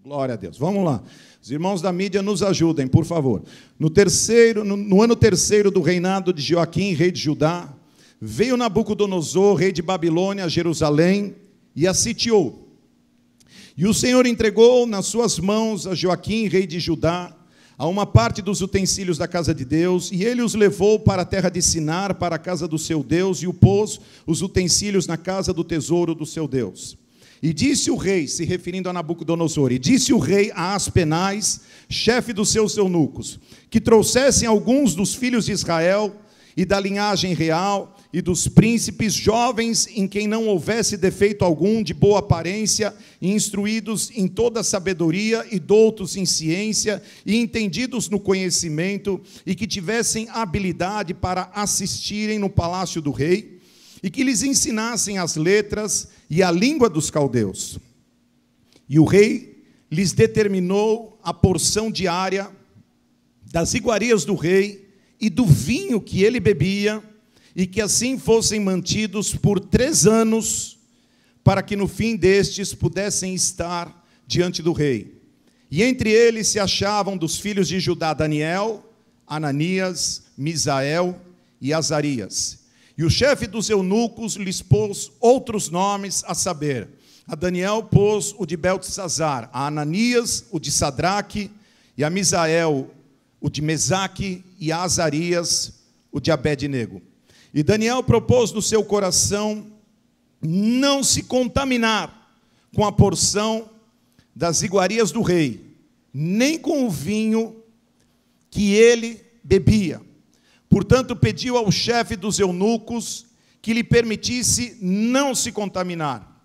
Glória a Deus. Vamos lá. Os irmãos da mídia nos ajudem, por favor. No ano terceiro do reinado de Joaquim, rei de Judá, veio Nabucodonosor, rei de Babilônia, a Jerusalém e a sitiou. E o Senhor entregou nas suas mãos a Joaquim, rei de Judá, a uma parte dos utensílios da casa de Deus, e ele os levou para a terra de Sinar, para a casa do seu Deus, e o pôs os utensílios na casa do tesouro do seu Deus. E disse o rei, se referindo a Nabucodonosor, e disse o rei a Aspenaz, chefe dos seus eunucos, que trouxessem alguns dos filhos de Israel e da linhagem real e dos príncipes, jovens em quem não houvesse defeito algum, de boa aparência, e instruídos em toda a sabedoria e doutos em ciência e entendidos no conhecimento, e que tivessem habilidade para assistirem no palácio do rei, e que lhes ensinassem as letras e a língua dos caldeus. E o rei lhes determinou a porção diária das iguarias do rei e do vinho que ele bebia, e que assim fossem mantidos por 3 anos, para que no fim destes pudessem estar diante do rei. E entre eles se achavam dos filhos de Judá Daniel, Ananias, Misael e Azarias. E o chefe dos eunucos lhes pôs outros nomes, a saber, a Daniel pôs o de Beltesazar, a Ananias o de Sadraque, e a Misael o de Mesaque, e a Azarias o de Abed-nego. E Daniel propôs no seu coração não se contaminar com a porção das iguarias do rei, nem com o vinho que ele bebia. Portanto, pediu ao chefe dos eunucos que lhe permitisse não se contaminar.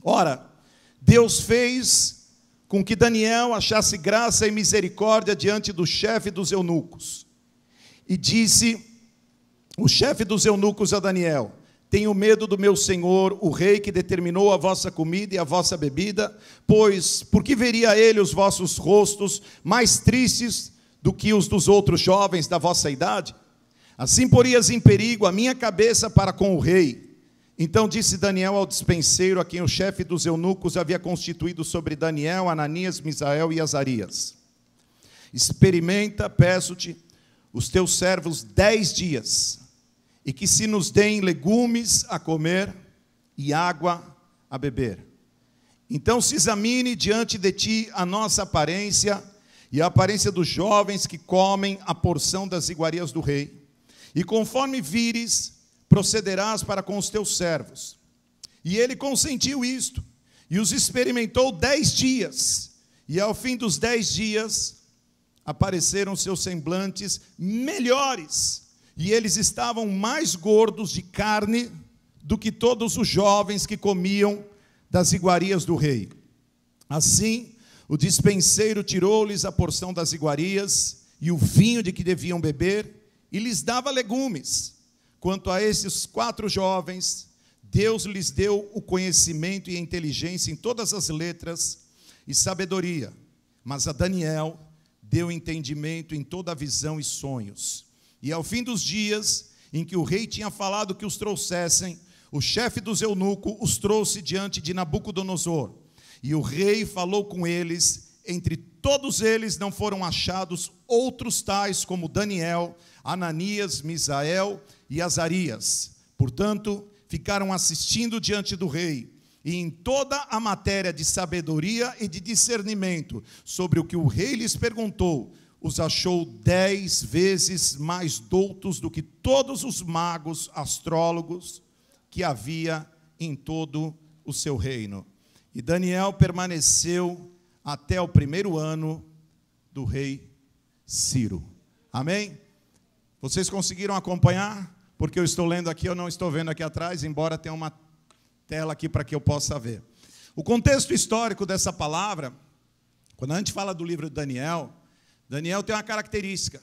Ora, Deus fez com que Daniel achasse graça e misericórdia diante do chefe dos eunucos. E disse o chefe dos eunucos a Daniel: tenho medo do meu senhor, o rei, que determinou a vossa comida e a vossa bebida, pois, por que veria ele os vossos rostos mais tristes do que os dos outros jovens da vossa idade? Assim porias em perigo a minha cabeça para com o rei. Então disse Daniel ao dispenseiro, a quem o chefe dos eunucos havia constituído sobre Daniel, Ananias, Misael e Azarias: experimenta, peço-te, os teus servos 10 dias, e que se nos deem legumes a comer e água a beber. Então se examine diante de ti a nossa aparência e a aparência dos jovens que comem a porção das iguarias do rei. E conforme vires, procederás para com os teus servos. E ele consentiu isto, e os experimentou 10 dias. E ao fim dos 10 dias, apareceram seus semblantes melhores, e eles estavam mais gordos de carne do que todos os jovens que comiam das iguarias do rei. Assim, o dispenseiro tirou-lhes a porção das iguarias e o vinho de que deviam beber, e lhes dava legumes. Quanto a esses 4 jovens, Deus lhes deu o conhecimento e a inteligência em todas as letras e sabedoria. Mas a Daniel deu entendimento em toda a visão e sonhos. E ao fim dos dias, em que o rei tinha falado que os trouxessem, o chefe dos eunucos os trouxe diante de Nabucodonosor. E o rei falou com eles. Entre todos eles não foram achados outros tais como Daniel, Ananias, Misael e Azarias. Portanto, ficaram assistindo diante do rei, e em toda a matéria de sabedoria e de discernimento, sobre o que o rei lhes perguntou, os achou 10 vezes mais doutos do que todos os magos, astrólogos, que havia em todo o seu reino. E Daniel permaneceu até o 1º ano do rei Ciro. Amém? Vocês conseguiram acompanhar? Porque eu estou lendo aqui, eu não estou vendo aqui atrás, embora tenha uma tela aqui para que eu possa ver. O contexto histórico dessa palavra, quando a gente fala do livro de Daniel, Daniel tem uma característica.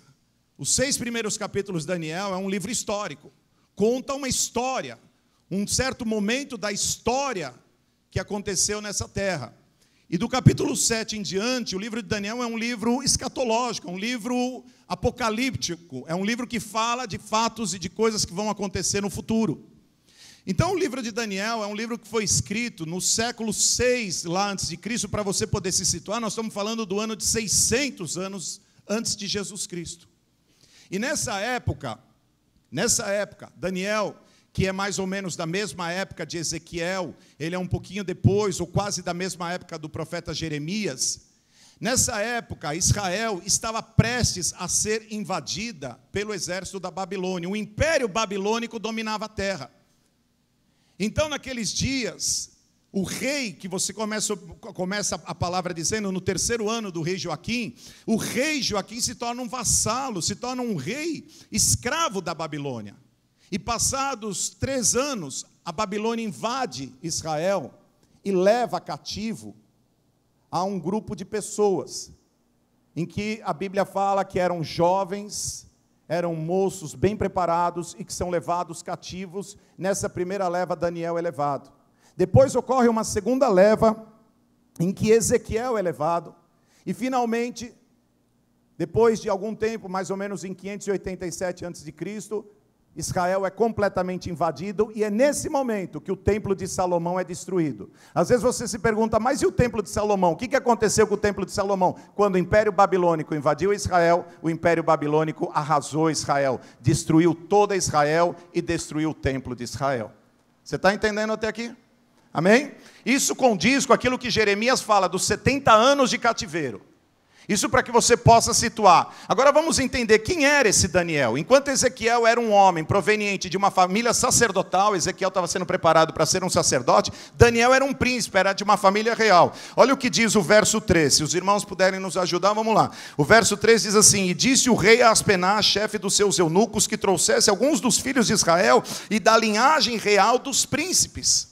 Os 6 primeiros capítulos de Daniel é um livro histórico. Conta uma história, um certo momento da história que aconteceu nessa terra. E do capítulo 7 em diante, o livro de Daniel é um livro escatológico, é um livro apocalíptico, é um livro que fala de fatos e de coisas que vão acontecer no futuro. Então, o livro de Daniel é um livro que foi escrito no século 6, lá antes de Cristo, para você poder se situar. Nós estamos falando do ano de 600 anos antes de Jesus Cristo. E nessa época, Daniel, que é mais ou menos da mesma época de Ezequiel, ele é um pouquinho depois, ou quase da mesma época do profeta Jeremias. Nessa época, Israel estava prestes a ser invadida pelo exército da Babilônia. O império babilônico dominava a terra. Então, naqueles dias, o rei, que você começa a palavra dizendo, no terceiro ano do rei Joaquim, o rei Joaquim se torna um vassalo, se torna um rei escravo da Babilônia. E passados 3 anos, a Babilônia invade Israel e leva cativo a um grupo de pessoas, em que a Bíblia fala que eram jovens, eram moços bem preparados e que são levados cativos. Nessa primeira leva, Daniel é levado. Depois ocorre uma segunda leva, em que Ezequiel é levado. E finalmente, depois de algum tempo, mais ou menos em 587 a.C., Israel é completamente invadido, e é nesse momento que o templo de Salomão é destruído. Às vezes você se pergunta, mas e o templo de Salomão? O que aconteceu com o templo de Salomão? Quando o Império Babilônico invadiu Israel, o Império Babilônico arrasou Israel, destruiu toda Israel e destruiu o templo de Israel. Você está entendendo até aqui? Amém? Isso condiz com aquilo que Jeremias fala dos 70 anos de cativeiro. Isso para que você possa situar. Agora vamos entender quem era esse Daniel. Enquanto Ezequiel era um homem proveniente de uma família sacerdotal, Ezequiel estava sendo preparado para ser um sacerdote, Daniel era um príncipe, era de uma família real. Olha o que diz o verso 3, se os irmãos puderem nos ajudar, vamos lá. O verso 3 diz assim: e disse o rei a Aspenaz, chefe dos seus eunucos, que trouxesse alguns dos filhos de Israel e da linhagem real dos príncipes.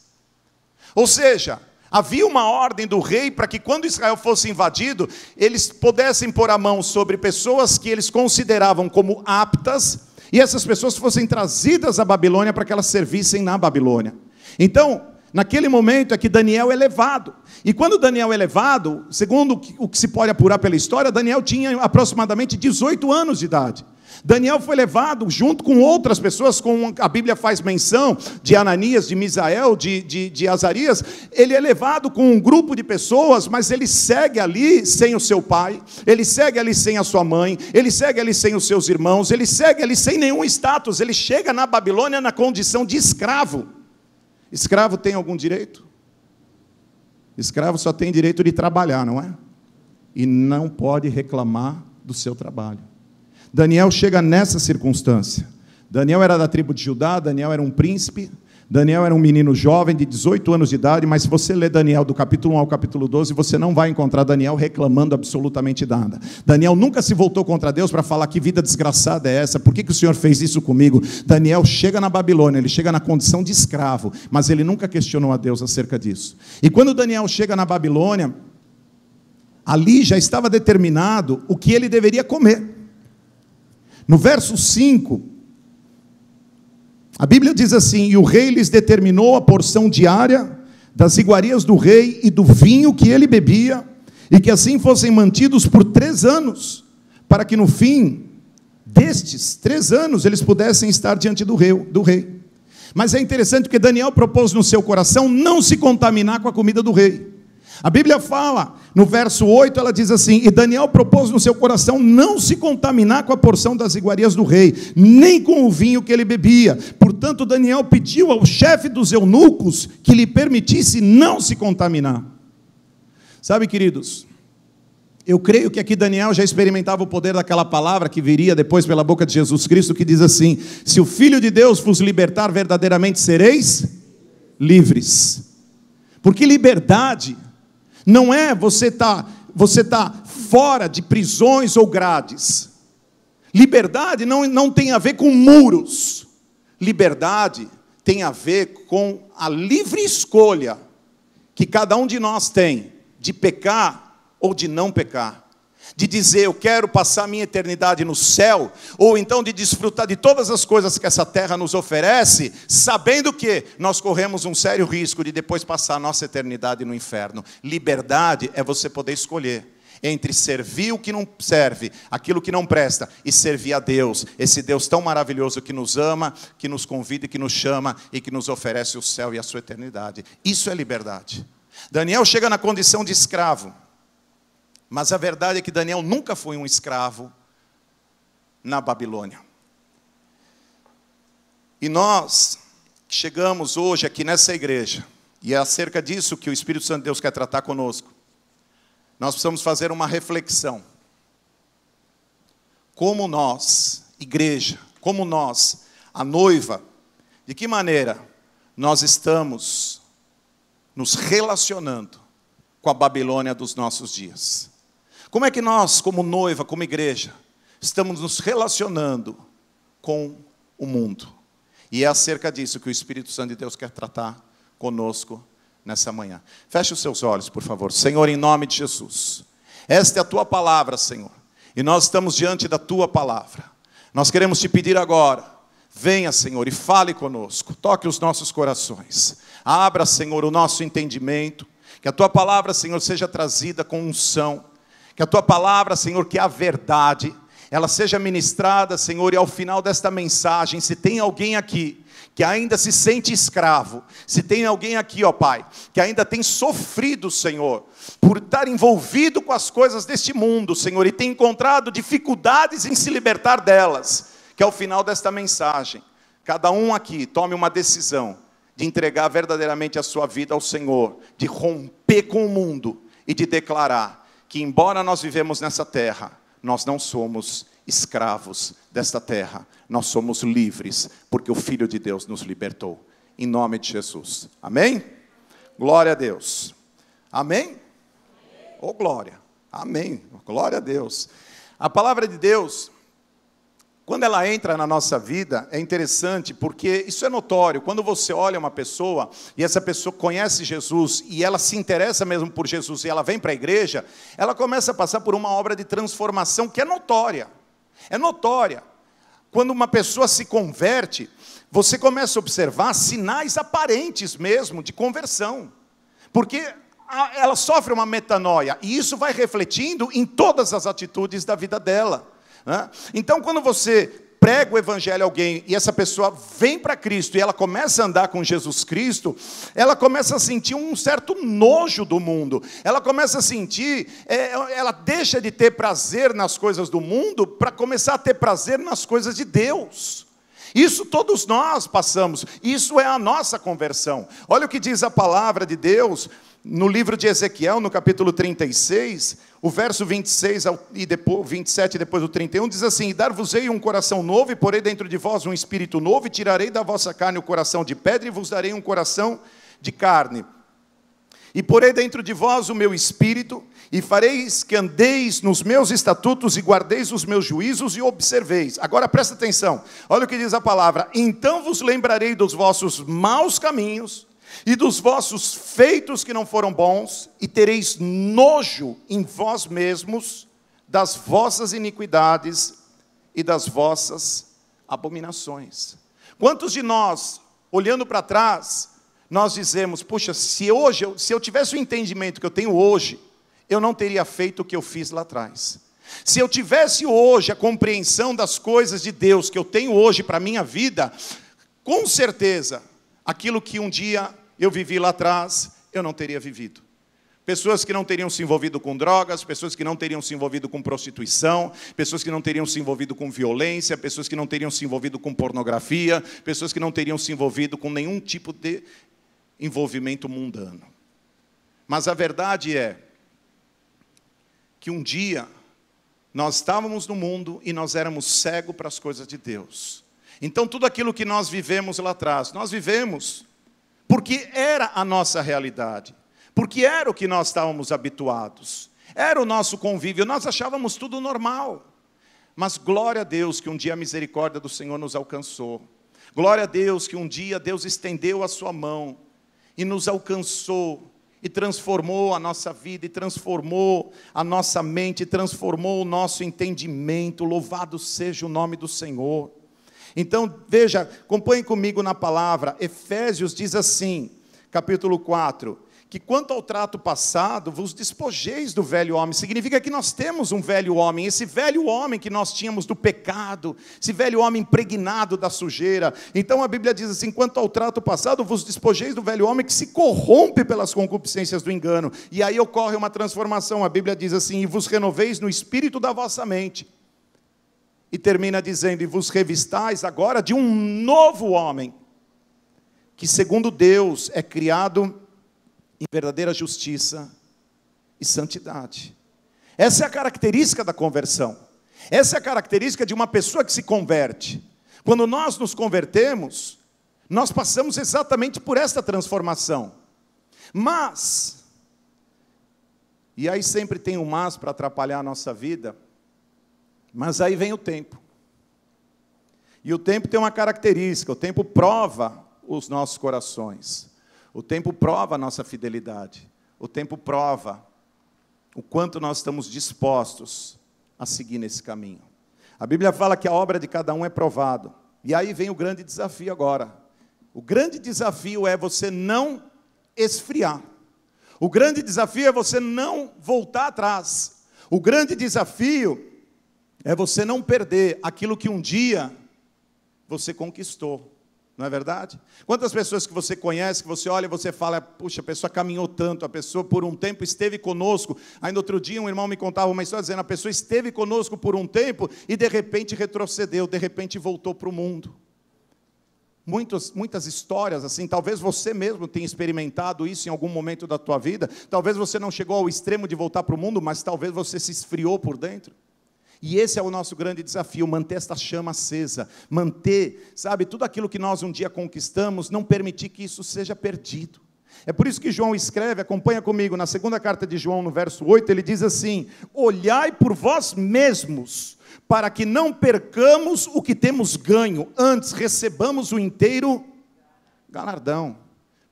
Ou seja, havia uma ordem do rei para que quando Israel fosse invadido, eles pudessem pôr a mão sobre pessoas que eles consideravam como aptas, e essas pessoas fossem trazidas à Babilônia para que elas servissem na Babilônia. Então, naquele momento é que Daniel é levado. E quando Daniel é levado, segundo o que se pode apurar pela história, Daniel tinha aproximadamente 18 anos de idade. Daniel foi levado junto com outras pessoas, com a Bíblia faz menção de Ananias, de Misael, de Azarias. Ele é levado com um grupo de pessoas, mas ele segue ali sem o seu pai, ele segue ali sem a sua mãe, ele segue ali sem os seus irmãos, ele segue ali sem nenhum status. Ele chega na Babilônia na condição de escravo. Escravo tem algum direito? Escravo só tem direito de trabalhar, não é? E não pode reclamar do seu trabalho. Daniel chega nessa circunstância. Daniel era da tribo de Judá, Daniel era um príncipe, Daniel era um menino jovem de 18 anos de idade, mas se você ler Daniel do capítulo 1 ao capítulo 12, você não vai encontrar Daniel reclamando absolutamente nada. Daniel nunca se voltou contra Deus para falar que vida desgraçada é essa, por que o Senhor fez isso comigo? Daniel chega na Babilônia, ele chega na condição de escravo, mas ele nunca questionou a Deus acerca disso. E quando Daniel chega na Babilônia, ali já estava determinado o que ele deveria comer. No verso 5, a Bíblia diz assim: e o rei lhes determinou a porção diária das iguarias do rei e do vinho que ele bebia, e que assim fossem mantidos por 3 anos, para que no fim destes 3 anos eles pudessem estar diante do rei. Mas é interessante porque Daniel propôs no seu coração não se contaminar com a comida do rei. A Bíblia fala, no verso 8, ela diz assim: e Daniel propôs no seu coração não se contaminar com a porção das iguarias do rei, nem com o vinho que ele bebia. Portanto, Daniel pediu ao chefe dos eunucos que lhe permitisse não se contaminar. Sabe, queridos, eu creio que aqui Daniel já experimentava o poder daquela palavra que viria depois pela boca de Jesus Cristo, que diz assim: se o Filho de Deus vos libertar, verdadeiramente sereis livres. Porque liberdade não é você tá fora de prisões ou grades. Liberdade não tem a ver com muros. Liberdade tem a ver com a livre escolha que cada um de nós tem de pecar ou de não pecar. De dizer, eu quero passar minha eternidade no céu, ou então de desfrutar de todas as coisas que essa terra nos oferece, sabendo que nós corremos um sério risco de depois passar a nossa eternidade no inferno. Liberdade é você poder escolher. entre servir o que não serve, aquilo que não presta, e servir a Deus, esse Deus tão maravilhoso que nos ama, que nos convida e que nos chama e que nos oferece o céu e a sua eternidade. Isso é liberdade. Daniel chega na condição de escravo, mas a verdade é que Daniel nunca foi um escravo na Babilônia. E nós chegamos hoje aqui nessa igreja, e é acerca disso que o Espírito Santo de Deus quer tratar conosco. Nós precisamos fazer uma reflexão. Como nós, igreja, como nós, a noiva, de que maneira nós estamos nos relacionando com a Babilônia dos nossos dias? Como é que nós, como noiva, como igreja, estamos nos relacionando com o mundo? E é acerca disso que o Espírito Santo de Deus quer tratar conosco nessa manhã. Feche os seus olhos, por favor. Senhor, em nome de Jesus. Esta é a tua palavra, Senhor. E nós estamos diante da tua palavra. Nós queremos te pedir agora, venha, Senhor, e fale conosco. Toque os nossos corações. Abra, Senhor, o nosso entendimento. Que a tua palavra, Senhor, seja trazida com unção. Que a tua palavra, Senhor, que é a verdade, ela seja ministrada, Senhor, e ao final desta mensagem, se tem alguém aqui que ainda se sente escravo, se tem alguém aqui, ó Pai, que ainda tem sofrido, Senhor, por estar envolvido com as coisas deste mundo, Senhor, e tem encontrado dificuldades em se libertar delas, que ao final desta mensagem, cada um aqui tome uma decisão de entregar verdadeiramente a sua vida ao Senhor, de romper com o mundo e de declarar que, embora nós vivemos nessa terra, nós não somos escravos desta terra, nós somos livres, porque o Filho de Deus nos libertou, em nome de Jesus, amém? Glória a Deus, amém? Oh glória, amém, glória a Deus. A palavra de Deus, quando ela entra na nossa vida, é interessante, porque isso é notório. Quando você olha uma pessoa, e essa pessoa conhece Jesus, e ela se interessa mesmo por Jesus, e ela vem para a igreja, ela começa a passar por uma obra de transformação que é notória. É notória. Quando uma pessoa se converte, você começa a observar sinais aparentes mesmo de conversão. Porque ela sofre uma metanoia, e isso vai refletindo em todas as atitudes da vida dela. Então, quando você prega o evangelho a alguém e essa pessoa vem para Cristo e ela começa a andar com Jesus Cristo, ela começa a sentir um certo nojo do mundo. Ela começa a sentir, ela deixa de ter prazer nas coisas do mundo para começar a ter prazer nas coisas de Deus. Isso todos nós passamos, isso é a nossa conversão. Olha o que diz a palavra de Deus no livro de Ezequiel, no capítulo 36, o verso 26 e depois, 27 e depois do 31, diz assim: dar-vos-ei um coração novo, e porei dentro de vós um espírito novo, e tirarei da vossa carne o coração de pedra, e vos darei um coração de carne. E porei dentro de vós o meu espírito, e fareis que andeis nos meus estatutos, e guardeis os meus juízos, e observeis. Agora presta atenção, olha o que diz a palavra: então vos lembrarei dos vossos maus caminhos, e dos vossos feitos que não foram bons, e tereis nojo em vós mesmos das vossas iniquidades e das vossas abominações. Quantos de nós, olhando para trás, nós dizemos: puxa, se eu tivesse o entendimento que eu tenho hoje, eu não teria feito o que eu fiz lá atrás. Se eu tivesse hoje a compreensão das coisas de Deus que eu tenho hoje para a minha vida, com certeza, aquilo que um dia eu vivi lá atrás, eu não teria vivido. Pessoas que não teriam se envolvido com drogas, pessoas que não teriam se envolvido com prostituição, pessoas que não teriam se envolvido com violência, pessoas que não teriam se envolvido com pornografia, pessoas que não teriam se envolvido com nenhum tipo de envolvimento mundano. Mas a verdade é que um dia nós estávamos no mundo e nós éramos cegos para as coisas de Deus. Então tudo aquilo que nós vivemos lá atrás, nós vivemos porque era a nossa realidade, porque era o que nós estávamos habituados, era o nosso convívio, nós achávamos tudo normal. Mas glória a Deus que um dia a misericórdia do Senhor nos alcançou. Glória a Deus que um dia Deus estendeu a sua mão e nos alcançou, e transformou a nossa vida, e transformou a nossa mente, e transformou o nosso entendimento. Louvado seja o nome do Senhor. Então, veja, acompanhe comigo na palavra. Efésios diz assim, capítulo 4, que quanto ao trato passado, vos despojeis do velho homem. Significa que nós temos um velho homem, esse velho homem que nós tínhamos do pecado, esse velho homem impregnado da sujeira. Então a Bíblia diz assim, quanto ao trato passado, vos despojeis do velho homem que se corrompe pelas concupiscências do engano. E aí ocorre uma transformação, a Bíblia diz assim, e vos renoveis no espírito da vossa mente. E termina dizendo, e vos revistais agora de um novo homem, que segundo Deus é criado em verdadeira justiça e santidade. Essa é a característica da conversão. Essa é a característica de uma pessoa que se converte. Quando nós nos convertemos, nós passamos exatamente por esta transformação. Mas, e aí sempre tem um mas para atrapalhar a nossa vida, mas aí vem o tempo. E o tempo tem uma característica, o tempo prova os nossos corações. O tempo prova a nossa fidelidade. O tempo prova o quanto nós estamos dispostos a seguir nesse caminho. A Bíblia fala que a obra de cada um é provado. E aí vem o grande desafio agora. O grande desafio é você não esfriar. O grande desafio é você não voltar atrás. O grande desafio é você não perder aquilo que um dia você conquistou. Não é verdade? Quantas pessoas que você conhece, que você olha e você fala, puxa, a pessoa caminhou tanto, a pessoa por um tempo esteve conosco. Ainda outro dia um irmão me contava uma história dizendo, a pessoa esteve conosco por um tempo e de repente retrocedeu, de repente voltou para o mundo. Muitas histórias assim, talvez você mesmo tenha experimentado isso em algum momento da tua vida. Talvez você não chegou ao extremo de voltar para o mundo, mas talvez você se esfriou por dentro. E esse é o nosso grande desafio, manter esta chama acesa, manter, sabe, tudo aquilo que nós um dia conquistamos, não permitir que isso seja perdido. É por isso que João escreve, acompanha comigo, na segunda carta de João, no verso 8, ele diz assim, olhai por vós mesmos, para que não percamos o que temos ganho, antes recebamos o inteiro galardão.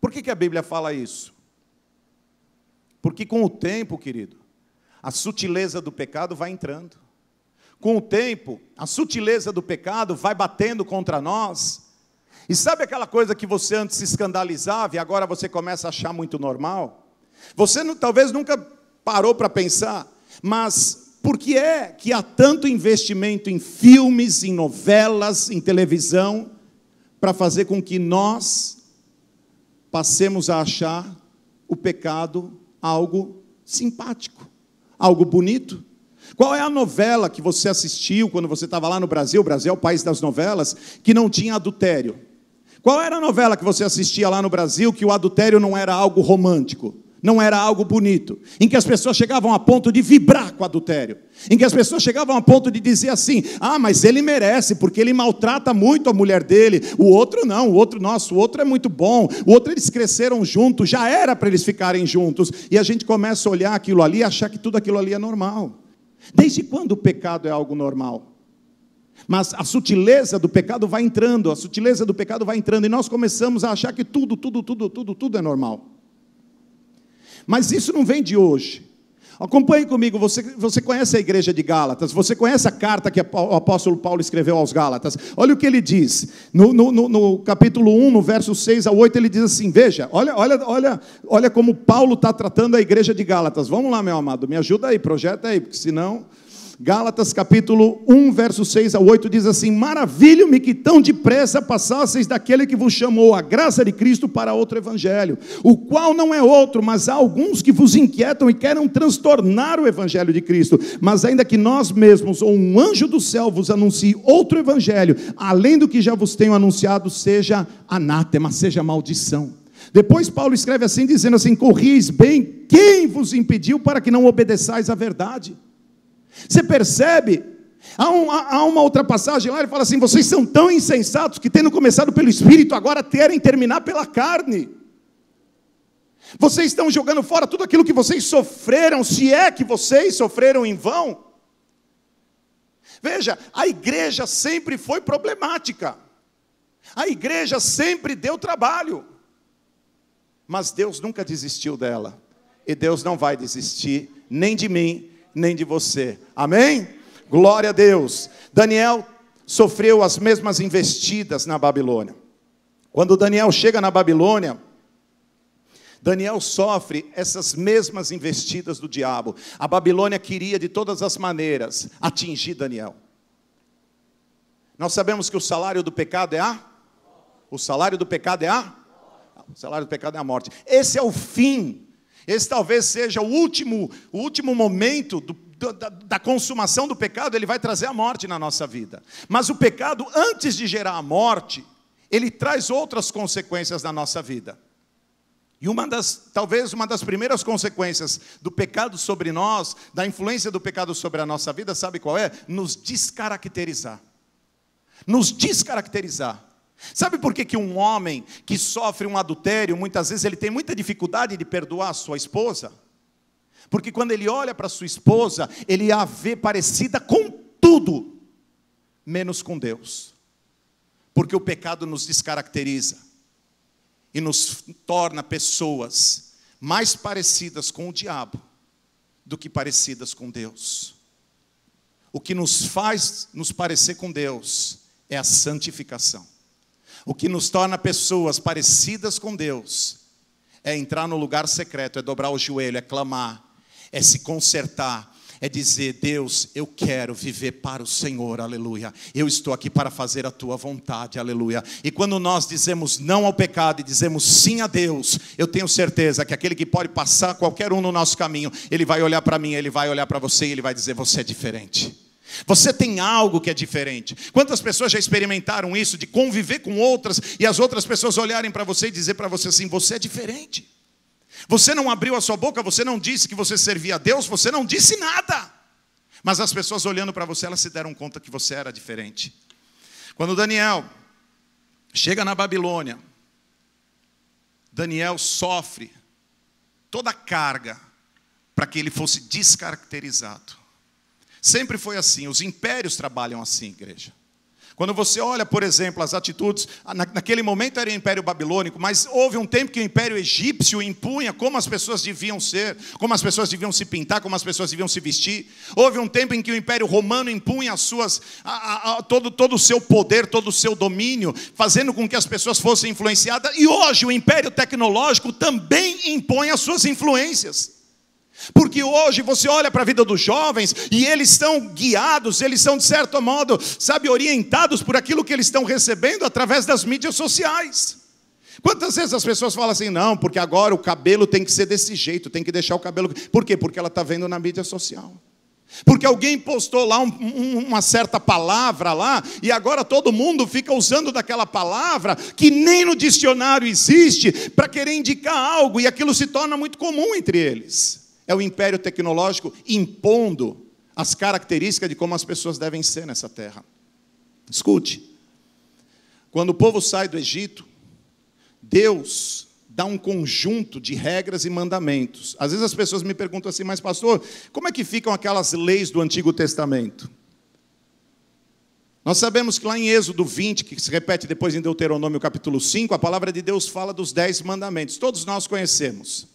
Por que a Bíblia fala isso? Porque com o tempo, querido, a sutileza do pecado vai entrando. Com o tempo, a sutileza do pecado vai batendo contra nós. E sabe aquela coisa que você antes se escandalizava e agora você começa a achar muito normal? Você talvez nunca parou para pensar, mas por que é que há tanto investimento em filmes, em novelas, em televisão, para fazer com que nós passemos a achar o pecado algo simpático, algo bonito? Qual é a novela que você assistiu quando você estava lá no Brasil? O Brasil é o país das novelas, que não tinha adultério. Qual era a novela que você assistia lá no Brasil que o adultério não era algo romântico, não era algo bonito, em que as pessoas chegavam a ponto de vibrar com o adultério, em que as pessoas chegavam a ponto de dizer assim, mas ele merece, porque ele maltrata muito a mulher dele, o outro não, o outro é muito bom, o outro eles cresceram juntos, já era para eles ficarem juntos, e a gente começa a olhar aquilo ali e achar que tudo aquilo ali é normal. Desde quando o pecado é algo normal? Mas a sutileza do pecado vai entrando, e nós começamos a achar que tudo é normal. Mas isso não vem de hoje. Acompanhe comigo, você conhece a igreja de Gálatas, você conhece a carta que o apóstolo Paulo escreveu aos Gálatas. Olha o que ele diz, no capítulo 1, no verso 6 ao 8, ele diz assim, veja, olha como Paulo está tratando a igreja de Gálatas. Vamos lá, meu amado, me ajuda aí, projeta aí, porque senão... Gálatas capítulo 1, verso 6 ao 8 diz assim, maravilho-me que tão depressa passasseis daquele que vos chamou a graça de Cristo para outro evangelho, o qual não é outro, mas há alguns que vos inquietam e querem transtornar o evangelho de Cristo, mas ainda que nós mesmos ou um anjo do céu vos anuncie outro evangelho, além do que já vos tenho anunciado, seja anátema, seja maldição. Depois Paulo escreve assim, dizendo assim, corrieis bem, quem vos impediu para que não obedeçais à verdade? Você percebe? Há uma outra passagem lá, ele fala assim, vocês são tão insensatos que tendo começado pelo Espírito, agora querem terminar pela carne. Vocês estão jogando fora tudo aquilo que vocês sofreram, se é que vocês sofreram em vão. Veja, a igreja sempre foi problemática. A igreja sempre deu trabalho. Mas Deus nunca desistiu dela. E Deus não vai desistir, nem de mim, nem de você, amém? Glória a Deus. Daniel sofreu as mesmas investidas na Babilônia. Quando Daniel chega na Babilônia, Daniel sofre essas mesmas investidas do diabo. A Babilônia queria de todas as maneiras atingir Daniel. Nós sabemos que o salário do pecado é a? O salário do pecado é a? O salário do pecado é a morte. Esse é o fim. Esse talvez seja o último momento da consumação do pecado. Ele vai trazer a morte na nossa vida. Mas o pecado, antes de gerar a morte, ele traz outras consequências na nossa vida. E talvez uma das primeiras consequências do pecado sobre nós, da influência do pecado sobre a nossa vida, sabe qual é? Nos descaracterizar. Nos descaracterizar. Sabe por que um homem que sofre um adultério, muitas vezes ele tem muita dificuldade de perdoar a sua esposa? Porque quando ele olha para sua esposa, ele a vê parecida com tudo, menos com Deus. Porque o pecado nos descaracteriza e nos torna pessoas mais parecidas com o diabo do que parecidas com Deus. O que nos faz nos parecer com Deus é a santificação. O que nos torna pessoas parecidas com Deus é entrar no lugar secreto, é dobrar o joelho, é clamar, é se consertar, é dizer: Deus, eu quero viver para o Senhor, aleluia. Eu estou aqui para fazer a tua vontade, aleluia. E quando nós dizemos não ao pecado e dizemos sim a Deus, eu tenho certeza que aquele que pode passar qualquer um no nosso caminho, ele vai olhar para mim, ele vai olhar para você e ele vai dizer: você é diferente. Você tem algo que é diferente. Quantas pessoas já experimentaram isso, de conviver com outras, e as outras pessoas olharem para você e dizer para você assim: você é diferente. Você não abriu a sua boca, você não disse que você servia a Deus, você não disse nada. Mas as pessoas olhando para você, elas se deram conta que você era diferente. Quando Daniel chega na Babilônia, Daniel sofre toda a carga para que ele fosse descaracterizado. Sempre foi assim, os impérios trabalham assim, igreja. Quando você olha, por exemplo, as atitudes, naquele momento era o Império Babilônico, mas houve um tempo que o Império Egípcio impunha como as pessoas deviam ser, como as pessoas deviam se pintar, como as pessoas deviam se vestir. Houve um tempo em que o Império Romano impunha todo o seu poder, todo o seu domínio, fazendo com que as pessoas fossem influenciadas. E hoje o Império Tecnológico também impõe as suas influências. Porque hoje você olha para a vida dos jovens e eles estão guiados, eles são de certo modo, orientados por aquilo que eles estão recebendo através das mídias sociais. Quantas vezes as pessoas falam assim: não, porque agora o cabelo tem que ser desse jeito, tem que deixar o cabelo... Por quê? Porque ela está vendo na mídia social. Porque alguém postou lá uma certa palavra lá, e agora todo mundo fica usando daquela palavra que nem no dicionário existe, para querer indicar algo, e aquilo se torna muito comum entre eles. É o império tecnológico impondo as características de como as pessoas devem ser nessa terra. Escute, quando o povo sai do Egito, Deus dá um conjunto de regras e mandamentos. Às vezes as pessoas me perguntam assim: mas pastor, como é que ficam aquelas leis do Antigo Testamento? Nós sabemos que lá em Êxodo 20, que se repete depois em Deuteronômio capítulo 5, a palavra de Deus fala dos 10 mandamentos. Todos nós conhecemos.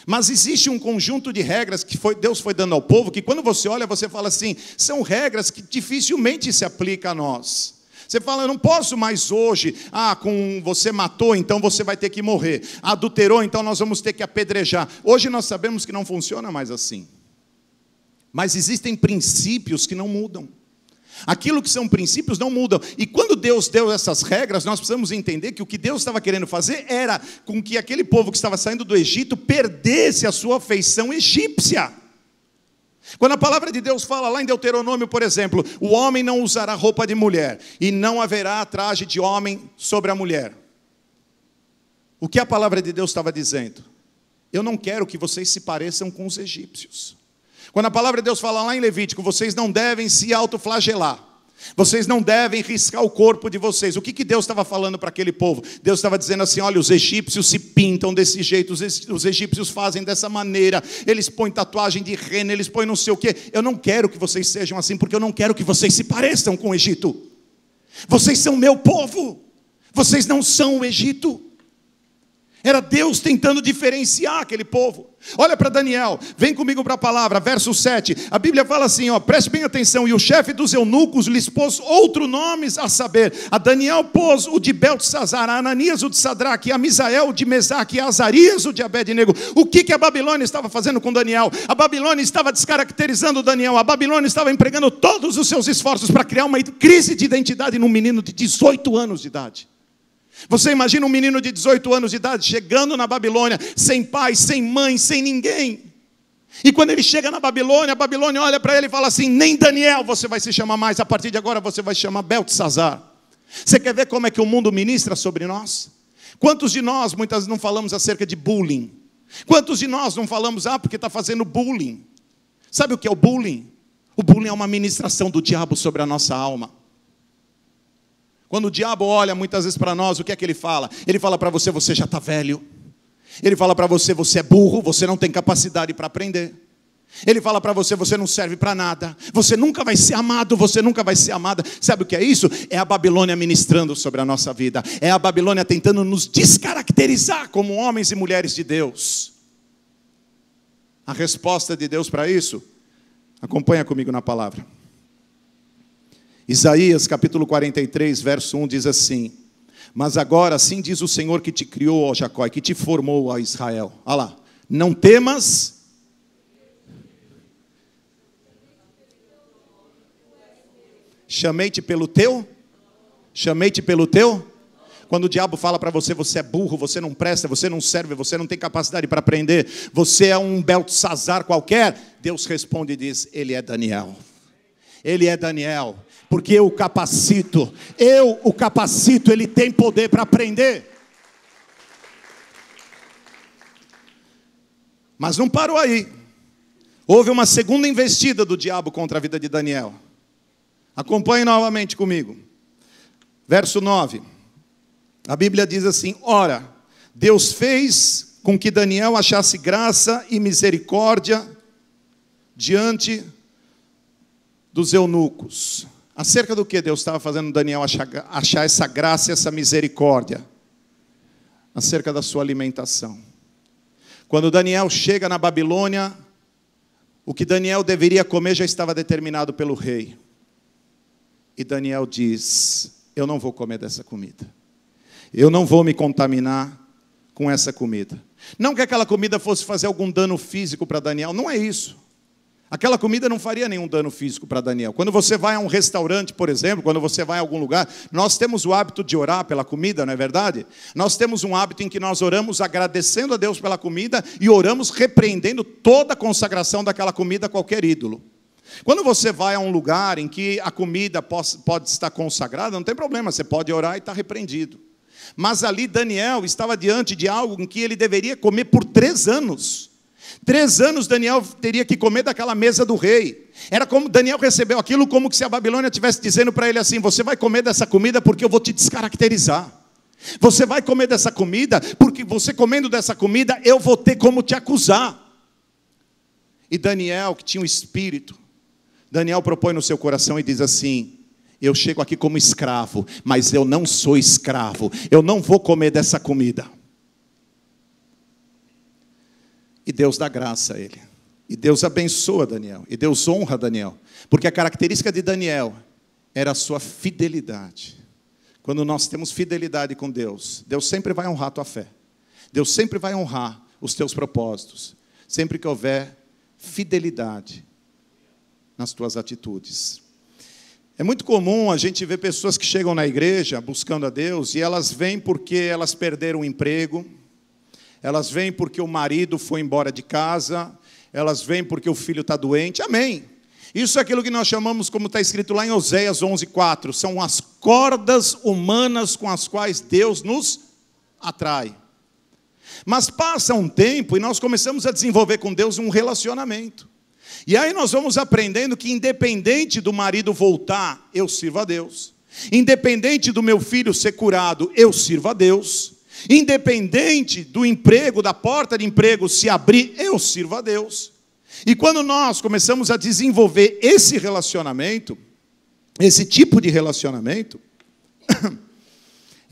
Mas existe um conjunto de regras que Deus foi dando ao povo, que quando você olha, você fala assim: são regras que dificilmente se aplicam a nós. Você fala: eu não posso mais hoje, você matou, então você vai ter que morrer. Adulterou, então nós vamos ter que apedrejar. Hoje nós sabemos que não funciona mais assim. Mas existem princípios que não mudam. Aquilo que são princípios não mudam. E quando Deus deu essas regras, nós precisamos entender que o que Deus estava querendo fazer era com que aquele povo que estava saindo do Egito perdesse a sua feição egípcia. Quando a palavra de Deus fala lá em Deuteronômio, por exemplo: o homem não usará roupa de mulher, e não haverá traje de homem sobre a mulher. O que a palavra de Deus estava dizendo? Eu não quero que vocês se pareçam com os egípcios. Quando a palavra de Deus fala lá em Levítico: vocês não devem se autoflagelar, vocês não devem riscar o corpo de vocês. O que Deus estava falando para aquele povo? Deus estava dizendo assim: olha, os egípcios se pintam desse jeito, os egípcios fazem dessa maneira, eles põem tatuagem de rena, eles põem não sei o quê. Eu não quero que vocês sejam assim, porque eu não quero que vocês se pareçam com o Egito. Vocês são meu povo, vocês não são o Egito. Era Deus tentando diferenciar aquele povo. Olha para Daniel, vem comigo para a palavra, verso 7. A Bíblia fala assim, preste bem atenção. E o chefe dos eunucos lhes pôs outros nomes, a saber, a Daniel pôs o de Beltesazar, a Ananias o de Sadraque, a Misael o de Mesaque, a Azarias o de Abed-nego. O que a Babilônia estava fazendo com Daniel? A Babilônia estava descaracterizando Daniel. A Babilônia estava empregando todos os seus esforços para criar uma crise de identidade num menino de 18 anos de idade. Você imagina um menino de 18 anos de idade chegando na Babilônia, sem pai, sem mãe, sem ninguém. E quando ele chega na Babilônia, a Babilônia olha para ele e fala assim, nem Daniel você vai se chamar mais, a partir de agora você vai se chamar Beltesazar. Você quer ver como é que o mundo ministra sobre nós? Quantos de nós muitas vezes não falamos acerca de bullying? Quantos de nós não falamos, porque está fazendo bullying? Sabe o que é o bullying? O bullying é uma ministração do diabo sobre a nossa alma. Quando o diabo olha muitas vezes para nós, o que é que ele fala? Ele fala para você, você já está velho. Ele fala para você, você é burro, você não tem capacidade para aprender. Ele fala para você, você não serve para nada. Você nunca vai ser amado, você nunca vai ser amada. Sabe o que é isso? É a Babilônia ministrando sobre a nossa vida. É a Babilônia tentando nos descaracterizar como homens e mulheres de Deus. A resposta de Deus para isso, acompanha comigo na palavra. Isaías capítulo 43, verso 1 diz assim, mas agora assim diz o Senhor que te criou, ó Jacó, e que te formou, ó Israel. Olha lá, não temas, chamei-te pelo teu, quando o diabo fala para você, você é burro, você não presta, você não serve, você não tem capacidade para aprender, você é um Beltesazar qualquer, Deus responde e diz, ele é Daniel. Ele é Daniel, porque eu o capacito, ele tem poder para aprender. Mas não parou aí. Houve uma segunda investida do diabo contra a vida de Daniel. Acompanhe novamente comigo. Verso 9. A Bíblia diz assim, ora, Deus fez com que Daniel achasse graça e misericórdia diante dos eunucos. Acerca do que Deus estava fazendo Daniel achar essa graça e essa misericórdia? Acerca da sua alimentação. Quando Daniel chega na Babilônia, o que Daniel deveria comer já estava determinado pelo rei. E Daniel diz, eu não vou comer dessa comida. Eu não vou me contaminar com essa comida. Não que aquela comida fosse fazer algum dano físico para Daniel, não é isso. Aquela comida não faria nenhum dano físico para Daniel. Quando você vai a um restaurante, por exemplo, quando você vai a algum lugar, nós temos o hábito de orar pela comida, não é verdade? Nós temos um hábito em que nós oramos agradecendo a Deus pela comida e oramos repreendendo toda a consagração daquela comida a qualquer ídolo. Quando você vai a um lugar em que a comida pode estar consagrada, não tem problema, você pode orar e está repreendido. Mas ali Daniel estava diante de algo em que ele deveria comer por 3 anos. 3 anos Daniel teria que comer daquela mesa do rei. Era como Daniel recebeu aquilo como se a Babilônia estivesse dizendo para ele assim, você vai comer dessa comida porque eu vou te descaracterizar. Você vai comer dessa comida porque você comendo dessa comida eu vou ter como te acusar. E Daniel, que tinha um espírito, Daniel propõe no seu coração e diz assim, eu chego aqui como escravo, mas eu não sou escravo, eu não vou comer dessa comida. E Deus dá graça a ele. E Deus abençoa Daniel. E Deus honra Daniel. Porque a característica de Daniel era a sua fidelidade. Quando nós temos fidelidade com Deus, Deus sempre vai honrar a tua fé. Deus sempre vai honrar os teus propósitos. Sempre que houver fidelidade nas tuas atitudes. É muito comum a gente ver pessoas que chegam na igreja buscando a Deus e elas vêm porque elas perderam o emprego. Elas vêm porque o marido foi embora de casa, elas vêm porque o filho está doente, amém. Isso é aquilo que nós chamamos, como está escrito lá em Oséias 11:4, são as cordas humanas com as quais Deus nos atrai. Mas passa um tempo e nós começamos a desenvolver com Deus um relacionamento. E aí nós vamos aprendendo que independente do marido voltar, eu sirvo a Deus. Independente do meu filho ser curado, eu sirvo a Deus. Independente do emprego, da porta de emprego se abrir, eu sirvo a Deus. E quando nós começamos a desenvolver esse relacionamento, esse tipo de relacionamento,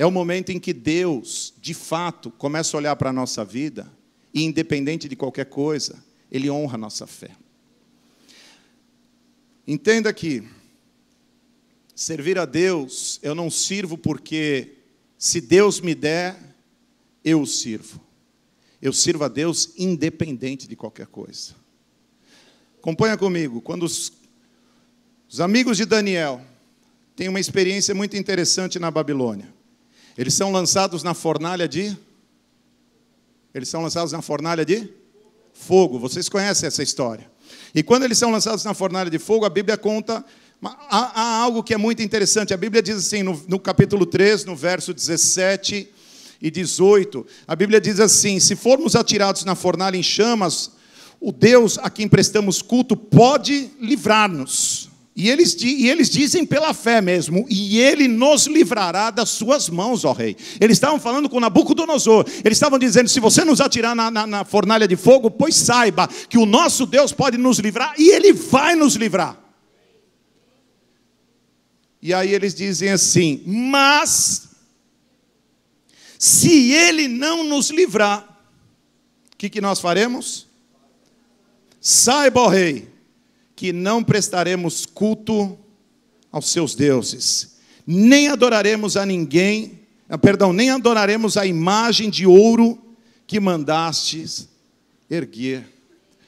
é o momento em que Deus, de fato, começa a olhar para a nossa vida e, independente de qualquer coisa, Ele honra a nossa fé. Entenda que servir a Deus, eu não sirvo porque se Deus me der, eu o sirvo. Eu sirvo a Deus independente de qualquer coisa. Acompanha comigo, quando os amigos de Daniel têm uma experiência muito interessante na Babilônia. Eles são lançados na fornalha de fogo. Vocês conhecem essa história. E quando eles são lançados na fornalha de fogo, a Bíblia conta... Há algo que é muito interessante. A Bíblia diz assim, no capítulo 3, no verso 17 e 18, a Bíblia diz assim: se formos atirados na fornalha em chamas, o Deus a quem prestamos culto pode livrar-nos. E eles dizem pela fé mesmo, e Ele nos livrará das suas mãos, ó rei. Eles estavam falando com Nabucodonosor. Eles estavam dizendo, se você nos atirar na fornalha de fogo, pois saiba que o nosso Deus pode nos livrar, e Ele vai nos livrar. E aí eles dizem assim, mas, se Ele não nos livrar, o que nós faremos? Saiba, ó rei, que não prestaremos culto aos seus deuses, nem adoraremos a nem adoraremos a imagem de ouro que mandastes erguer.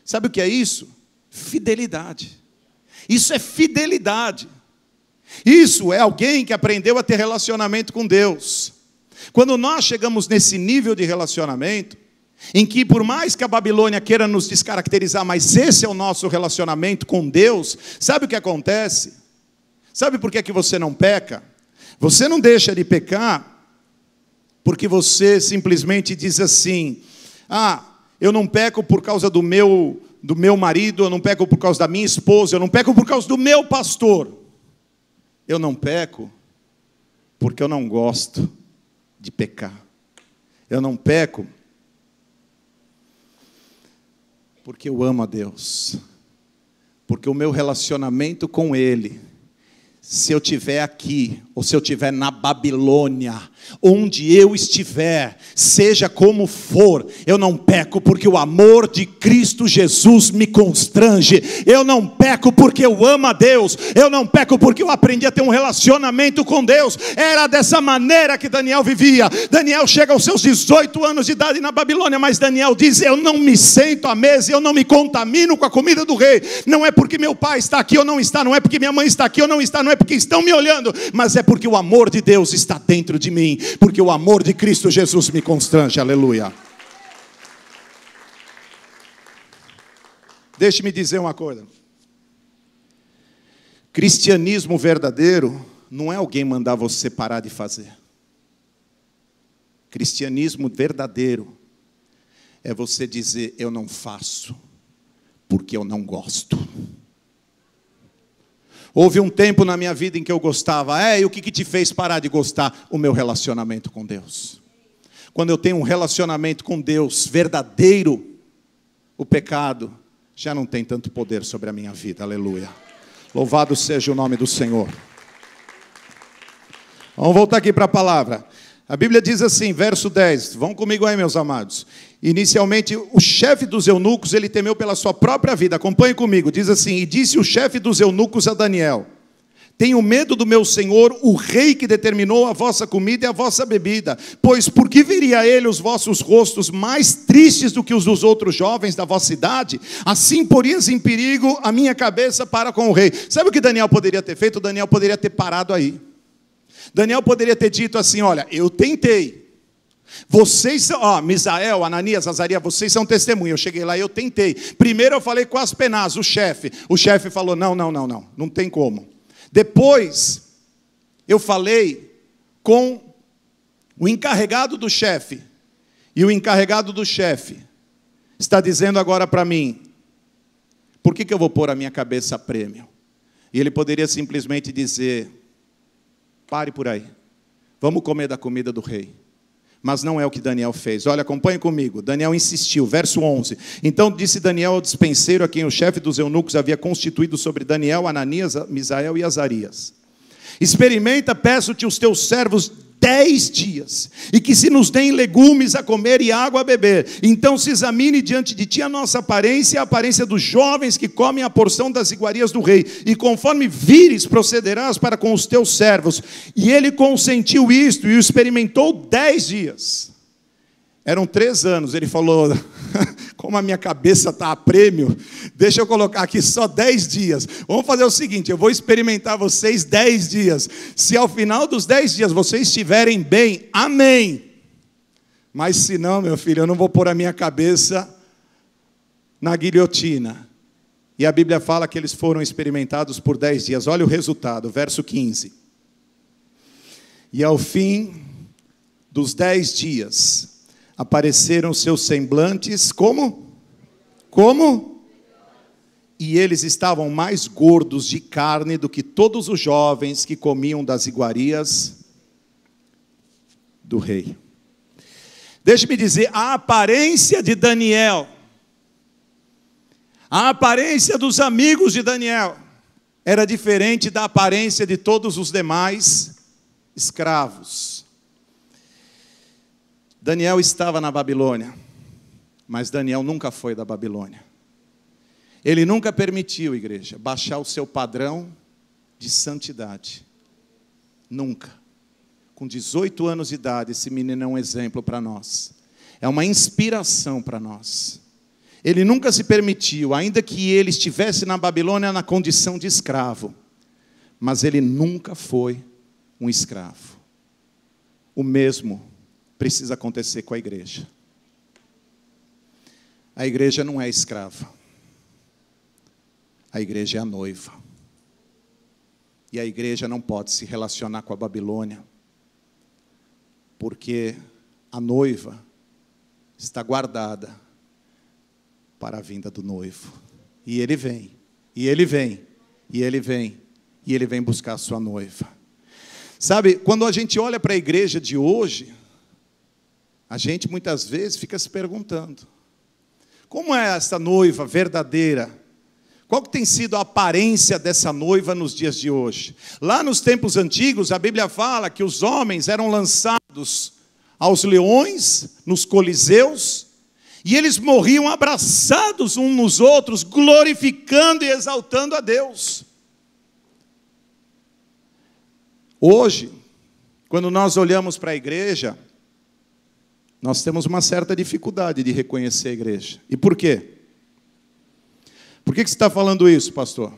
Sabe o que é isso? Fidelidade. Isso é fidelidade. Isso é alguém que aprendeu a ter relacionamento com Deus. Quando nós chegamos nesse nível de relacionamento, em que por mais que a Babilônia queira nos descaracterizar, mas esse é o nosso relacionamento com Deus, sabe o que acontece? Sabe por que você não peca? Você não deixa de pecar porque você simplesmente diz assim, eu não peco por causa do meu marido, eu não peco por causa da minha esposa, eu não peco por causa do meu pastor. Eu não peco porque eu não gosto de pecar. Eu não peco porque eu amo a Deus. Porque o meu relacionamento com Ele, se eu estiver aqui, ou se eu estiver na Babilônia, onde eu estiver, seja como for, eu não peco porque o amor de Cristo Jesus me constrange. Eu não peco porque eu amo a Deus. Eu não peco porque eu aprendi a ter um relacionamento com Deus. Era dessa maneira que Daniel vivia. Daniel chega aos seus 18 anos de idade na Babilônia, mas Daniel diz, eu não me sento à mesa, eu não me contamino com a comida do rei. Não é porque meu pai está aqui ou não está, não é porque minha mãe está aqui ou não está, não é porque estão me olhando, mas é porque o amor de Deus está dentro de mim, porque o amor de Cristo Jesus me constrange, aleluia. Deixe-me dizer uma coisa. Cristianismo verdadeiro não é alguém mandar você parar de fazer. Cristianismo verdadeiro é você dizer, eu não faço porque eu não gosto. Houve um tempo na minha vida em que eu gostava. E o que te fez parar de gostar? O meu relacionamento com Deus. Quando eu tenho um relacionamento com Deus verdadeiro, o pecado já não tem tanto poder sobre a minha vida. Aleluia. Louvado seja o nome do Senhor. Vamos voltar aqui para a palavra. A Bíblia diz assim, verso 10. Vão comigo aí, meus amados. Inicialmente, o chefe dos eunucos, ele temeu pela sua própria vida. Acompanhe comigo. Diz assim, e disse o chefe dos eunucos a Daniel, tenho medo do meu senhor, o rei que determinou a vossa comida e a vossa bebida. Pois por que veria ele os vossos rostos mais tristes do que os dos outros jovens da vossa idade? Assim porias em perigo a minha cabeça para com o rei. Sabe o que Daniel poderia ter feito? Daniel poderia ter parado aí. Daniel poderia ter dito assim, olha, eu tentei. Vocês são, Misael, Ananias, Azarias, vocês são testemunhas. Eu cheguei lá e eu tentei. Primeiro eu falei com Aspenaz, o chefe. O chefe falou, não tem como. Depois, eu falei com o encarregado do chefe. E o encarregado do chefe está dizendo agora para mim, por que eu vou pôr a minha cabeça a prêmio? E ele poderia simplesmente dizer, pare por aí, vamos comer da comida do rei. Mas não é o que Daniel fez. Olha, acompanhe comigo. Daniel insistiu, verso 11. Então disse Daniel ao dispenseiro, a quem o chefe dos eunucos havia constituído sobre Daniel, Ananias, Misael e Azarias. Experimenta, peço-te, os teus servos 10 dias, e que se nos deem legumes a comer e água a beber. Então se examine diante de ti a nossa aparência e a aparência dos jovens que comem a porção das iguarias do rei, e conforme vires procederás para com os teus servos. E ele consentiu isto, e o experimentou 10 dias. Eram 3 anos, ele falou, como a minha cabeça está a prêmio, deixa eu colocar aqui só 10 dias. Vamos fazer o seguinte, eu vou experimentar vocês 10 dias. Se ao final dos 10 dias vocês estiverem bem, amém. Mas se não, meu filho, eu não vou pôr a minha cabeça na guilhotina. E a Bíblia fala que eles foram experimentados por 10 dias. Olha o resultado, verso 15. E ao fim dos 10 dias, apareceram seus semblantes, como? E eles estavam mais gordos de carne do que todos os jovens que comiam das iguarias do rei. Deixe-me dizer, a aparência de Daniel, a aparência dos amigos de Daniel, era diferente da aparência de todos os demais escravos. Daniel estava na Babilônia, mas Daniel nunca foi da Babilônia. Ele nunca permitiu, igreja, baixar o seu padrão de santidade. Nunca. Com 18 anos de idade, esse menino é um exemplo para nós. É uma inspiração para nós. Ele nunca se permitiu, ainda que ele estivesse na Babilônia na condição de escravo, mas ele nunca foi um escravo. O mesmo precisa acontecer com a igreja. A igreja não é escrava. A igreja é a noiva. E a igreja não pode se relacionar com a Babilônia, porque a noiva está guardada para a vinda do noivo. E ele vem, e ele vem, e ele vem, e ele vem buscar a sua noiva. Sabe, quando a gente olha para a igreja de hoje, a gente muitas vezes fica se perguntando, como é essa noiva verdadeira? Qual que tem sido a aparência dessa noiva nos dias de hoje? Lá nos tempos antigos, a Bíblia fala que os homens eram lançados aos leões, nos coliseus, e eles morriam abraçados uns nos outros, glorificando e exaltando a Deus. Hoje, quando nós olhamos para a igreja, nós temos uma certa dificuldade de reconhecer a igreja. E por quê? Por que você está falando isso, pastor?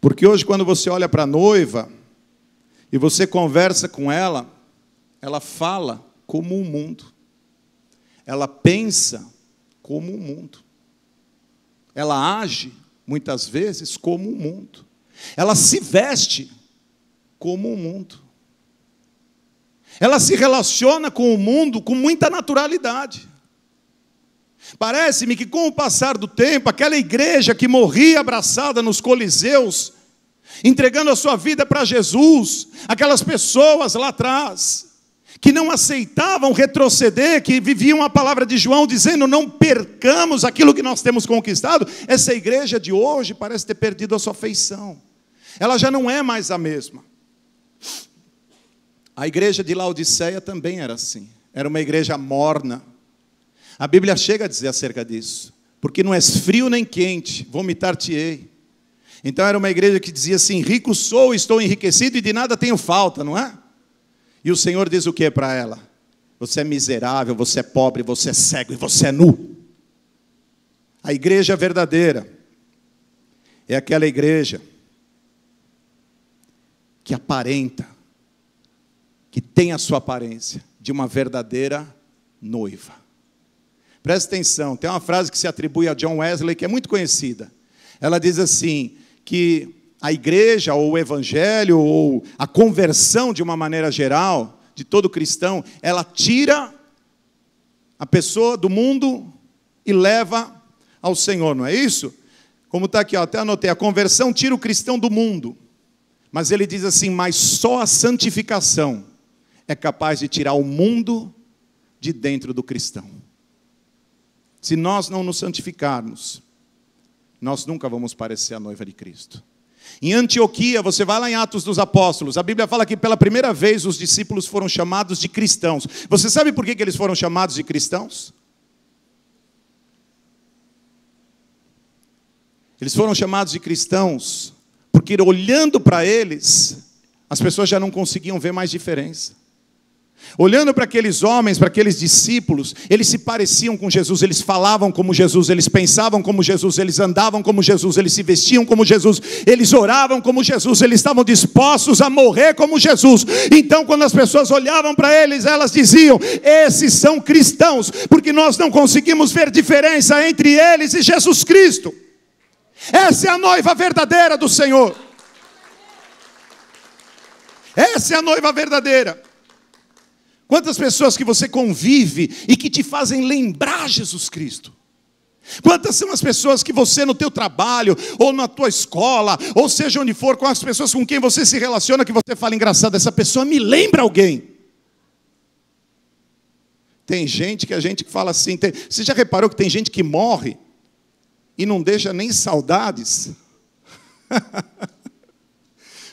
Porque hoje, quando você olha para a noiva e você conversa com ela, ela fala como o mundo. Ela pensa como o mundo. Ela age, muitas vezes, como o mundo. Ela se veste como o mundo. Ela se relaciona com o mundo com muita naturalidade. Parece-me que com o passar do tempo, aquela igreja que morria abraçada nos coliseus, entregando a sua vida para Jesus, aquelas pessoas lá atrás, que não aceitavam retroceder, que viviam a palavra de João dizendo, não percamos aquilo que nós temos conquistado, essa igreja de hoje parece ter perdido a sua feição. Ela já não é mais a mesma. A igreja de Laodiceia também era assim. Era uma igreja morna. A Bíblia chega a dizer acerca disso. Porque não és frio nem quente, vomitar-te-ei. Então era uma igreja que dizia assim, rico sou, estou enriquecido e de nada tenho falta, não é? E o Senhor diz o que para ela? Você é miserável, você é pobre, você é cego e você é nu. A igreja verdadeira é aquela igreja que aparenta, que tem a sua aparência de uma verdadeira noiva. Presta atenção, tem uma frase que se atribui a John Wesley, que é muito conhecida. Ela diz assim, que a igreja, ou o evangelho, ou a conversão de uma maneira geral, de todo cristão, ela tira a pessoa do mundo e leva ao Senhor, não é isso? Como está aqui, ó, até anotei, a conversão tira o cristão do mundo. Mas ele diz assim, mas só a santificação é capaz de tirar o mundo de dentro do cristão. Se nós não nos santificarmos, nós nunca vamos parecer a noiva de Cristo. Em Antioquia, você vai lá em Atos dos Apóstolos, a Bíblia fala que pela primeira vez os discípulos foram chamados de cristãos. Você sabe por que eles foram chamados de cristãos? Eles foram chamados de cristãos porque olhando para eles, as pessoas já não conseguiam ver mais diferença. Olhando para aqueles homens, para aqueles discípulos, eles se pareciam com Jesus, eles falavam como Jesus, eles pensavam como Jesus, eles andavam como Jesus, eles se vestiam como Jesus, eles oravam como Jesus, eles estavam dispostos a morrer como Jesus. Então, quando as pessoas olhavam para eles, elas diziam: esses são cristãos, porque nós não conseguimos ver diferença entre eles e Jesus Cristo. Essa é a noiva verdadeira do Senhor. Essa é a noiva verdadeira. Quantas pessoas que você convive e que te fazem lembrar Jesus Cristo? Quantas são as pessoas que você no teu trabalho, ou na tua escola, ou seja onde for, com as pessoas com quem você se relaciona, que você fala: engraçado, essa pessoa me lembra alguém. Tem gente que a gente fala assim, você já reparou que tem gente que morre e não deixa nem saudades?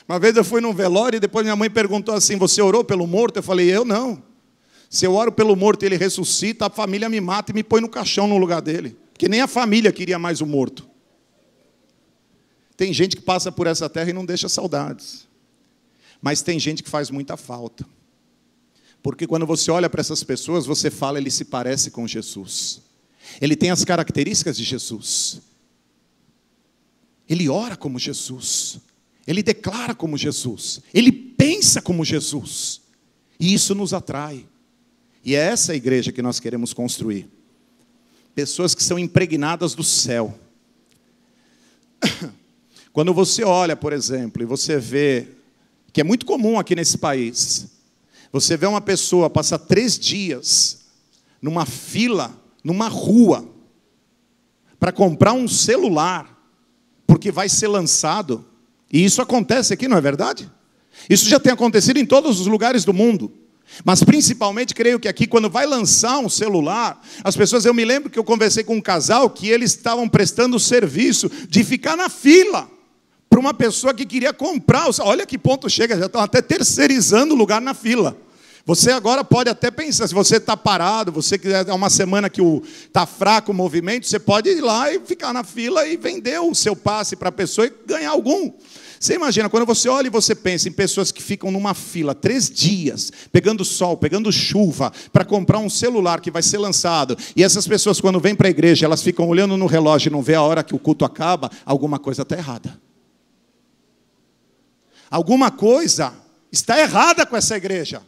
Uma vez eu fui num velório e depois minha mãe perguntou assim: você orou pelo morto? Eu falei: eu não. Se eu oro pelo morto e ele ressuscita, a família me mata e me põe no caixão no lugar dele. Porque nem a família queria mais o morto. Tem gente que passa por essa terra e não deixa saudades. Mas tem gente que faz muita falta. Porque quando você olha para essas pessoas, você fala: ele se parece com Jesus. Ele tem as características de Jesus. Ele ora como Jesus. Ele declara como Jesus. Ele pensa como Jesus. E isso nos atrai. E é essa a igreja que nós queremos construir. Pessoas que são impregnadas do céu. Quando você olha, por exemplo, e você vê, que é muito comum aqui nesse país, você vê uma pessoa passar 3 dias numa fila, numa rua, para comprar um celular, porque vai ser lançado. E isso acontece aqui, não é verdade? Isso já tem acontecido em todos os lugares do mundo. Mas principalmente, creio que aqui, quando vai lançar um celular, as pessoas, eu me lembro que eu conversei com um casal, que eles estavam prestando o serviço de ficar na fila, para uma pessoa que queria comprar. Olha que ponto chega, já estão até terceirizando o lugar na fila. Você agora pode até pensar, se você está parado, você quiser uma semana que está fraco o movimento, você pode ir lá e ficar na fila e vender o seu passe para a pessoa e ganhar algum. Você imagina, quando você olha e você pensa em pessoas que ficam numa fila 3 dias, pegando sol, pegando chuva, para comprar um celular que vai ser lançado, e essas pessoas, quando vêm para a igreja, elas ficam olhando no relógio e não vê a hora que o culto acaba, alguma coisa está errada. Alguma coisa está errada com essa igreja.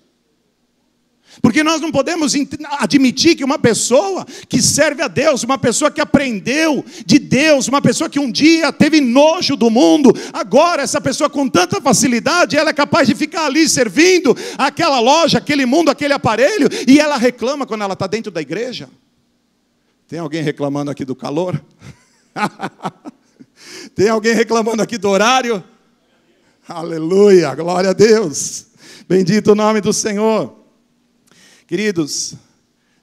Porque nós não podemos admitir que uma pessoa que serve a Deus, uma pessoa que aprendeu de Deus, uma pessoa que um dia teve nojo do mundo, agora essa pessoa com tanta facilidade, ela é capaz de ficar ali servindo aquela loja, aquele mundo, aquele aparelho, e ela reclama quando ela está dentro da igreja. Tem alguém reclamando aqui do calor? Tem alguém reclamando aqui do horário? Aleluia, glória a Deus. Bendito o nome do Senhor. Queridos,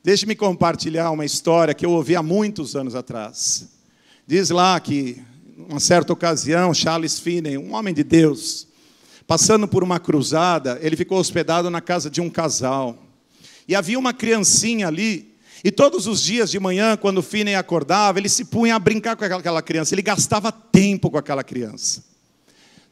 deixe-me compartilhar uma história que eu ouvi há muitos anos atrás. Diz lá que, em uma certa ocasião, Charles Finney, um homem de Deus, passando por uma cruzada, ele ficou hospedado na casa de um casal. E havia uma criancinha ali, e todos os dias de manhã, quando Finney acordava, ele se punha a brincar com aquela criança, ele gastava tempo com aquela criança.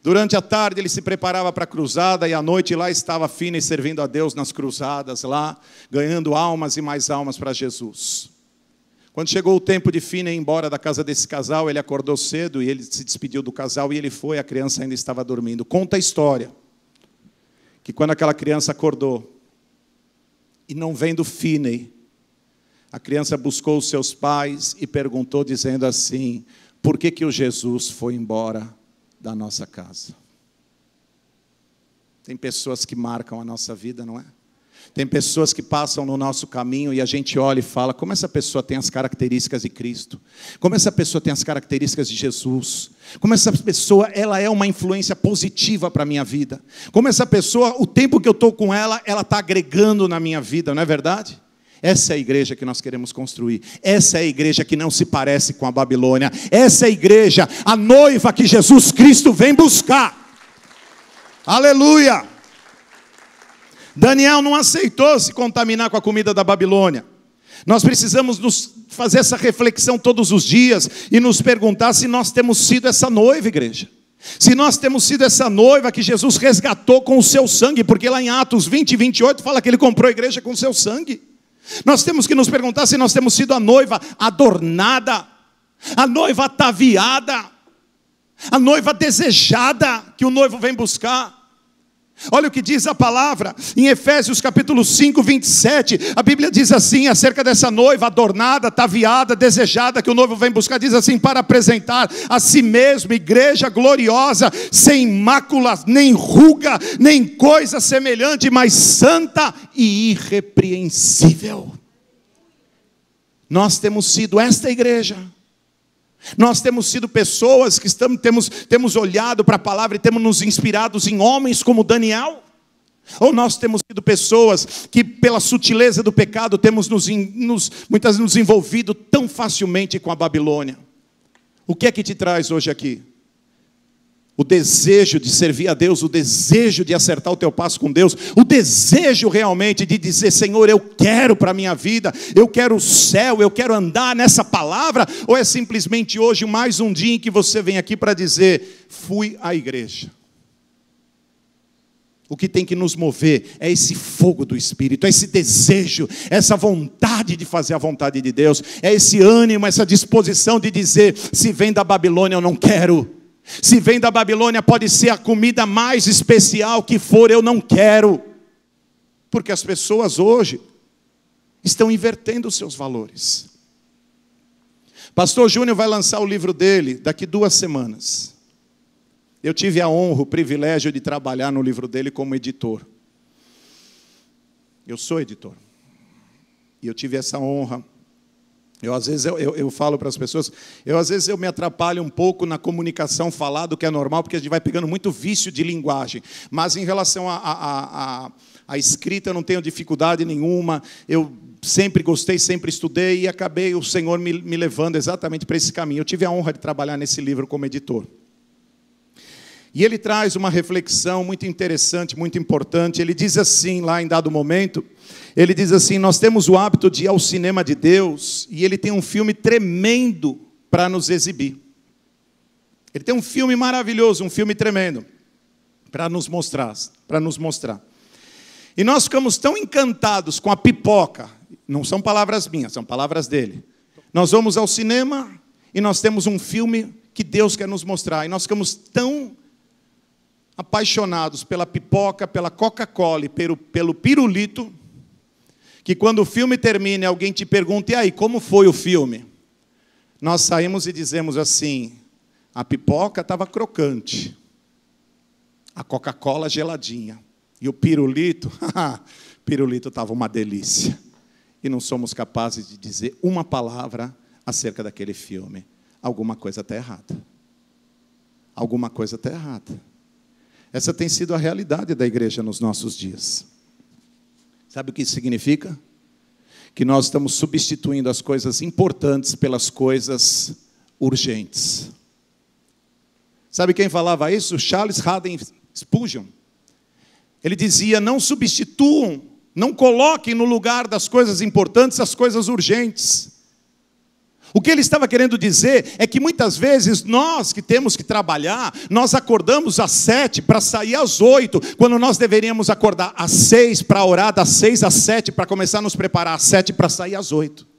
Durante a tarde ele se preparava para a cruzada e à noite lá estava Finney servindo a Deus nas cruzadas lá, ganhando almas e mais almas para Jesus. Quando chegou o tempo de Finney ir embora da casa desse casal, ele acordou cedo e ele se despediu do casal e ele foi, a criança ainda estava dormindo. Conta a história, que quando aquela criança acordou e não vendo Finney, a criança buscou os seus pais e perguntou dizendo assim: por que o Jesus foi embora da nossa casa? Tem pessoas que marcam a nossa vida, não é? Tem pessoas que passam no nosso caminho e a gente olha e fala: como essa pessoa tem as características de Cristo, como essa pessoa tem as características de Jesus, como essa pessoa, ela é uma influência positiva para a minha vida, como essa pessoa, o tempo que eu estou com ela, ela está agregando na minha vida, não é verdade? Essa é a igreja que nós queremos construir. Essa é a igreja que não se parece com a Babilônia. Essa é a igreja, a noiva que Jesus Cristo vem buscar. Aleluia! Daniel não aceitou se contaminar com a comida da Babilônia. Nós precisamos fazer essa reflexão todos os dias e nos perguntar se nós temos sido essa noiva, igreja. Se nós temos sido essa noiva que Jesus resgatou com o seu sangue, porque lá em Atos 20 e 28 fala que ele comprou a igreja com o seu sangue. Nós temos que nos perguntar se nós temos sido a noiva adornada, a noiva ataviada, a noiva desejada que o noivo vem buscar. Olha o que diz a palavra em Efésios capítulo 5, 27. A Bíblia diz assim acerca dessa noiva adornada, ataviada, desejada que o noivo vem buscar. Diz assim: para apresentar a si mesmo igreja gloriosa, sem mácula, nem ruga, nem coisa semelhante, mas santa e irrepreensível. Nós temos sido esta igreja. Nós temos sido pessoas que temos olhado para a palavra e temos nos inspirados em homens como Daniel? Ou nós temos sido pessoas que pela sutileza do pecado temos muitas vezes nos envolvido tão facilmente com a Babilônia? O que é que te traz hoje aqui? O desejo de servir a Deus, o desejo de acertar o teu passo com Deus, o desejo realmente de dizer: Senhor, eu quero para a minha vida, eu quero o céu, eu quero andar nessa palavra? Ou é simplesmente hoje mais um dia em que você vem aqui para dizer: fui à igreja? O que tem que nos mover é esse fogo do Espírito, é esse desejo, essa vontade de fazer a vontade de Deus, é esse ânimo, essa disposição de dizer: se vem da Babilônia eu não quero. Se vem da Babilônia, pode ser a comida mais especial que for, eu não quero. Porque as pessoas hoje estão invertendo os seus valores. Pastor Júnior vai lançar o livro dele daqui 2 semanas. Eu tive a honra, o privilégio de trabalhar no livro dele como editor. Eu sou editor. E eu tive essa honra. Às vezes eu falo para as pessoas, às vezes eu me atrapalho um pouco na comunicação falada, o que é normal, porque a gente vai pegando muito vício de linguagem. Mas em relação à escrita eu não tenho dificuldade nenhuma. Eu sempre gostei, sempre estudei e acabei o Senhor me levando exatamente para esse caminho. Eu tive a honra de trabalhar nesse livro como editor. E ele traz uma reflexão muito interessante, muito importante. Ele diz assim, lá em dado momento, ele diz assim: nós temos o hábito de ir ao cinema de Deus, e ele tem um filme tremendo para nos exibir. Ele tem um filme maravilhoso, um filme tremendo, para nos mostrar. E nós ficamos tão encantados com a pipoca, não são palavras minhas, são palavras dele. Nós vamos ao cinema, e nós temos um filme que Deus quer nos mostrar, e nós ficamos tão apaixonados pela pipoca, pela Coca-Cola e pelo pirulito, que quando o filme termina e alguém te pergunta: e aí, como foi o filme? Nós saímos e dizemos assim: a pipoca estava crocante, a Coca-Cola geladinha, e o pirulito estava uma delícia. E não somos capazes de dizer uma palavra acerca daquele filme. Alguma coisa está errada. Alguma coisa está errada. Essa tem sido a realidade da igreja nos nossos dias. Sabe o que isso significa? Que nós estamos substituindo as coisas importantes pelas coisas urgentes. Sabe quem falava isso? Charles Haddon Spurgeon. Ele dizia: não substituam, não coloquem no lugar das coisas importantes as coisas urgentes. O que ele estava querendo dizer é que muitas vezes nós que temos que trabalhar, nós acordamos às 7 para sair às 8, quando nós deveríamos acordar às 6 para orar, das 6 às 7 para começar a nos preparar, às 7 para sair às 8.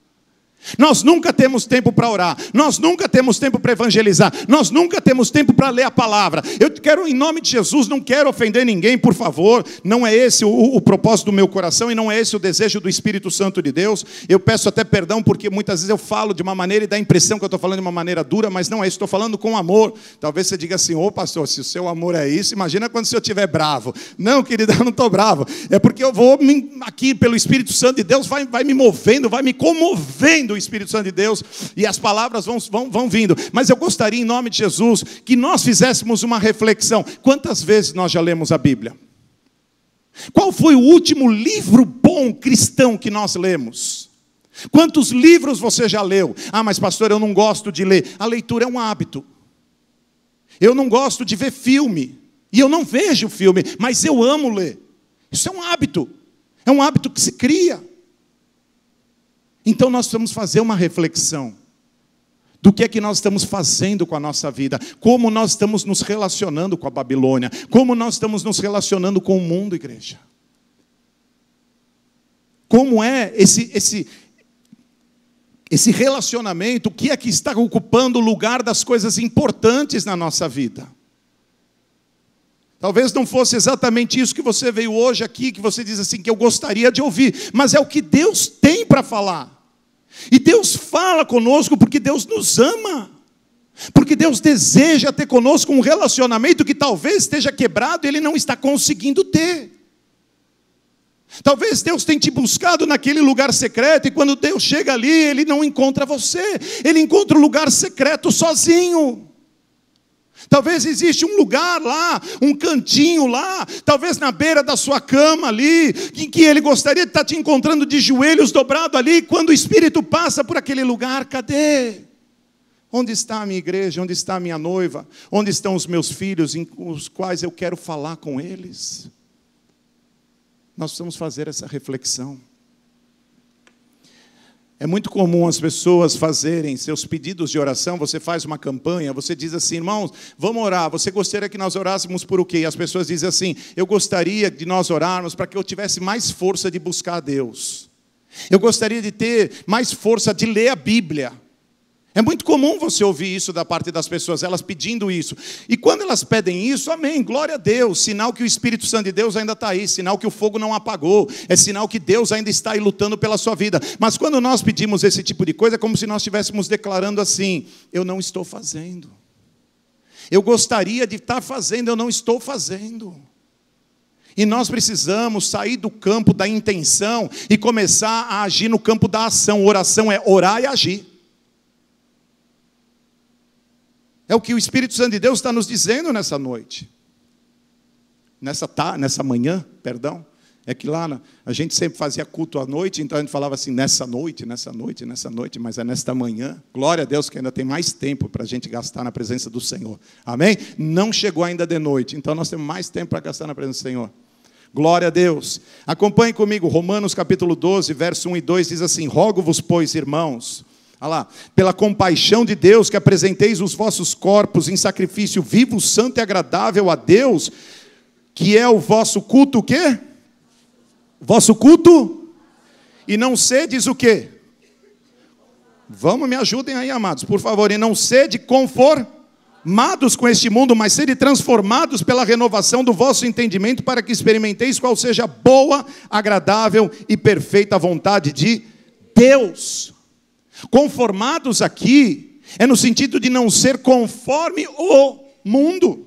Nós nunca temos tempo para orar, nós nunca temos tempo para evangelizar, nós nunca temos tempo para ler a palavra. Eu quero, em nome de Jesus, não quero ofender ninguém, por favor. Não é esse o propósito do meu coração e não é esse o desejo do Espírito Santo de Deus. Eu peço até perdão porque muitas vezes eu falo de uma maneira e dá a impressão que eu estou falando de uma maneira dura, mas não é isso, estou falando com amor. Talvez você diga assim: ô pastor, se o seu amor é isso, imagina quando o senhor estiver bravo. Não, querida, eu não estou bravo, é porque eu vou aqui pelo Espírito Santo de Deus, vai me movendo, vai me comovendo o Espírito Santo de Deus, e as palavras vão vindo. Mas eu gostaria, em nome de Jesus, que nós fizéssemos uma reflexão. Quantas vezes nós já lemos a Bíblia? Qual foi o último livro bom cristão que nós lemos? Quantos livros você já leu? Ah, mas pastor, eu não gosto de ler. A leitura é um hábito. Eu não gosto de ver filme. E eu não vejo filme, mas eu amo ler. Isso é um hábito. É um hábito que se cria. Então nós vamos fazer uma reflexão do que é que nós estamos fazendo com a nossa vida, como nós estamos nos relacionando com a Babilônia, como nós estamos nos relacionando com o mundo, igreja. Como é esse relacionamento, o que é que está ocupando o lugar das coisas importantes na nossa vida. Talvez não fosse exatamente isso que você veio hoje aqui, que você diz assim, que eu gostaria de ouvir, mas é o que Deus tem para falar. E Deus fala conosco porque Deus nos ama. Porque Deus deseja ter conosco um relacionamento que talvez esteja quebrado e Ele não está conseguindo ter. Talvez Deus tenha te buscado naquele lugar secreto e quando Deus chega ali, Ele não encontra você. Ele encontra o lugar secreto sozinho. Talvez existe um lugar lá, um cantinho lá, talvez na beira da sua cama ali, em que Ele gostaria de estar te encontrando de joelhos dobrados ali, e quando o Espírito passa por aquele lugar, cadê? Onde está a minha igreja? Onde está a minha noiva? Onde estão os meus filhos, com os quais eu quero falar com eles? Nós precisamos fazer essa reflexão. É muito comum as pessoas fazerem seus pedidos de oração, você faz uma campanha, você diz assim, irmãos, vamos orar, você gostaria que nós orássemos por o quê? E as pessoas dizem assim, eu gostaria de nós orarmos para que eu tivesse mais força de buscar a Deus. Eu gostaria de ter mais força de ler a Bíblia. É muito comum você ouvir isso da parte das pessoas, elas pedindo isso. E quando elas pedem isso, amém, glória a Deus. Sinal que o Espírito Santo de Deus ainda está aí. Sinal que o fogo não apagou. É sinal que Deus ainda está aí lutando pela sua vida. Mas quando nós pedimos esse tipo de coisa, é como se nós estivéssemos declarando assim, eu não estou fazendo. Eu gostaria de estar fazendo, eu não estou fazendo. E nós precisamos sair do campo da intenção e começar a agir no campo da ação. Oração é orar e agir. É o que o Espírito Santo de Deus está nos dizendo nessa noite. Nessa manhã, perdão. É que lá a gente sempre fazia culto à noite, então a gente falava assim, nessa noite, mas é nesta manhã. Glória a Deus que ainda tem mais tempo para a gente gastar na presença do Senhor. Amém? Não chegou ainda de noite, então nós temos mais tempo para gastar na presença do Senhor. Glória a Deus. Acompanhe comigo, Romanos capítulo 12, verso 1 e 2, diz assim, rogo-vos, pois, irmãos, olha lá, pela compaixão de Deus, que apresenteis os vossos corpos em sacrifício vivo, santo e agradável a Deus, que é o vosso culto, o quê? Vosso culto? E não sedes o quê? Vamos, me ajudem aí, amados, por favor. E não sede conformados com este mundo, mas sede transformados pela renovação do vosso entendimento, para que experimenteis qual seja a boa, agradável e perfeita vontade de Deus. Conformados aqui é no sentido de não ser conforme o mundo.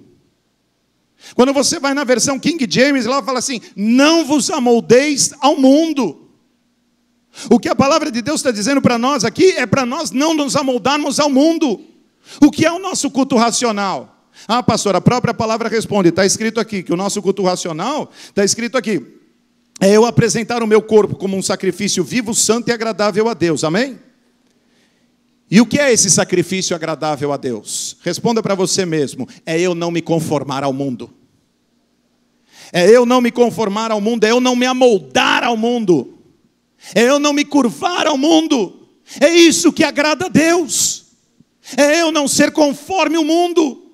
Quando você vai na versão King James, lá fala assim, não vos amoldeis ao mundo. O que a palavra de Deus está dizendo para nós aqui é para nós não nos amoldarmos ao mundo. O que é o nosso culto racional? Ah, pastor, a própria palavra responde, está escrito aqui, que o nosso culto racional, está escrito aqui, é eu apresentar o meu corpo como um sacrifício vivo, santo e agradável a Deus, amém? E o que é esse sacrifício agradável a Deus? Responda para você mesmo, é eu não me conformar ao mundo. É eu não me conformar ao mundo, é eu não me amoldar ao mundo. É eu não me curvar ao mundo. É isso que agrada a Deus. É eu não ser conforme o mundo.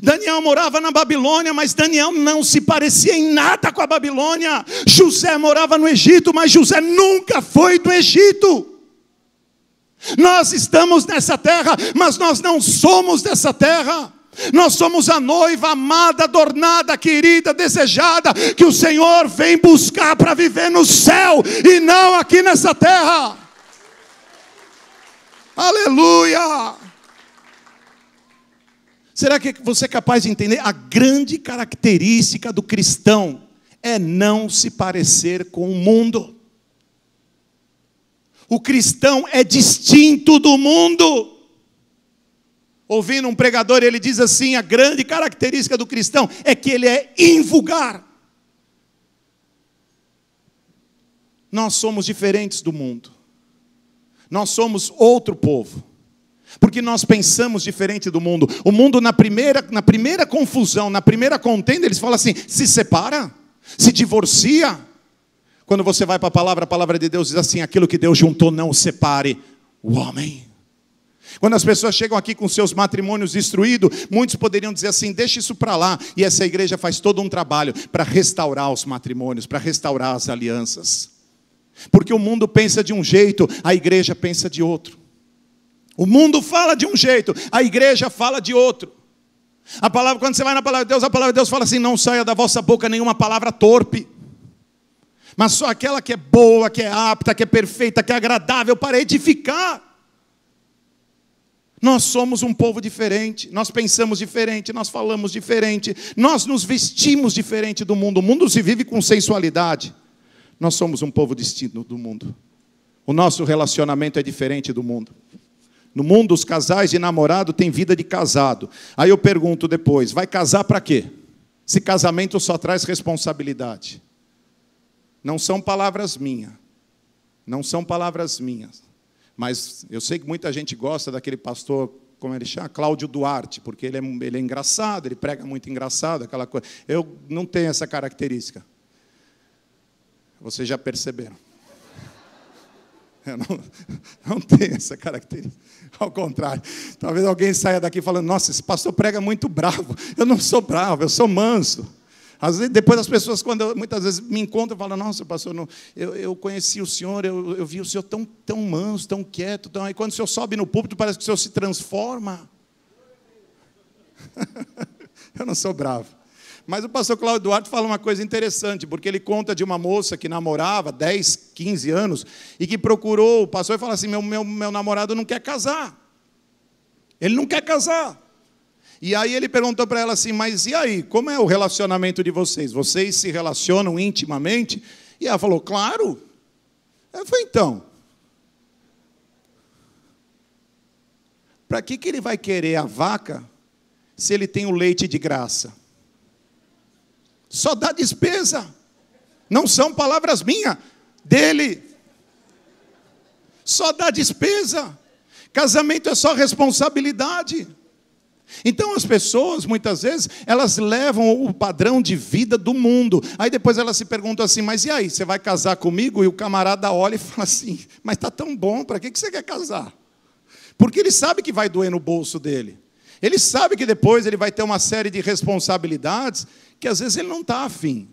Daniel morava na Babilônia, mas Daniel não se parecia em nada com a Babilônia. José morava no Egito, mas José nunca foi do Egito. Nós estamos nessa terra, mas nós não somos dessa terra. Nós somos a noiva amada, adornada, querida, desejada, que o Senhor vem buscar para viver no céu e não aqui nessa terra. Aleluia! Será que você é capaz de entender? A grande característica do cristão é não se parecer com o mundo. O cristão é distinto do mundo. Ouvindo um pregador, ele diz assim, a grande característica do cristão é que ele é invulgar. nós somos diferentes do mundo. Nós somos outro povo. Porque nós pensamos diferente do mundo. O mundo, na primeira confusão, na primeira contenda, eles falam assim: se separa, se divorcia. Quando você vai para a palavra de Deus diz assim: aquilo que Deus juntou, não separe o homem. Quando as pessoas chegam aqui com seus matrimônios destruídos, muitos poderiam dizer assim: deixa isso para lá. E essa igreja faz todo um trabalho para restaurar os matrimônios, para restaurar as alianças. Porque o mundo pensa de um jeito, a igreja pensa de outro. O mundo fala de um jeito, a igreja fala de outro. A palavra, quando você vai na palavra de Deus, a palavra de Deus fala assim: não saia da vossa boca nenhuma palavra torpe, mas só aquela que é boa, que é apta, que é perfeita, que é agradável para edificar. Nós somos um povo diferente, nós pensamos diferente, nós falamos diferente, nós nos vestimos diferente do mundo. O mundo se vive com sensualidade. Nós somos um povo distinto do mundo. O nosso relacionamento é diferente do mundo. No mundo, os casais de namorado têm vida de casado. Aí eu pergunto depois: vai casar para quê? Se casamento só traz responsabilidade. Não são palavras minhas. Não são palavras minhas. Mas eu sei que muita gente gosta daquele pastor, como ele chama, Cláudio Duarte, porque ele é engraçado, ele prega muito engraçado, aquela coisa. Eu não tenho essa característica. Vocês já perceberam. Eu não tenho essa característica. Ao contrário. Talvez alguém saia daqui falando: nossa, esse pastor prega muito bravo. Eu não sou bravo, eu sou manso. Às vezes, depois as pessoas, muitas vezes me encontram, falam: nossa, pastor, eu conheci o senhor, eu vi o senhor tão manso, tão quieto. Aí quando o senhor sobe no púlpito, parece que o senhor se transforma. Eu não sou bravo. Mas o pastor Cláudio Duarte fala uma coisa interessante, porque ele conta de uma moça que namorava 10, 15 anos, e que procurou o pastor e falou assim: meu namorado não quer casar. Ele não quer casar. E aí ele perguntou para ela assim: mas e aí, como é o relacionamento de vocês? Vocês se relacionam intimamente? E ela falou: claro. Ela falou: então, para que ele vai querer a vaca se ele tem o leite de graça? Só dá despesa. Não são palavras minhas, dele. Só dá despesa. Casamento é só responsabilidade. Então as pessoas, muitas vezes, elas levam o padrão de vida do mundo. Aí depois elas se perguntam assim: mas e aí, você vai casar comigo? E o camarada olha e fala assim: mas está tão bom, para que você quer casar? Porque ele sabe que vai doer no bolso dele. Ele sabe que depois ele vai ter uma série de responsabilidades que às vezes ele não está afim.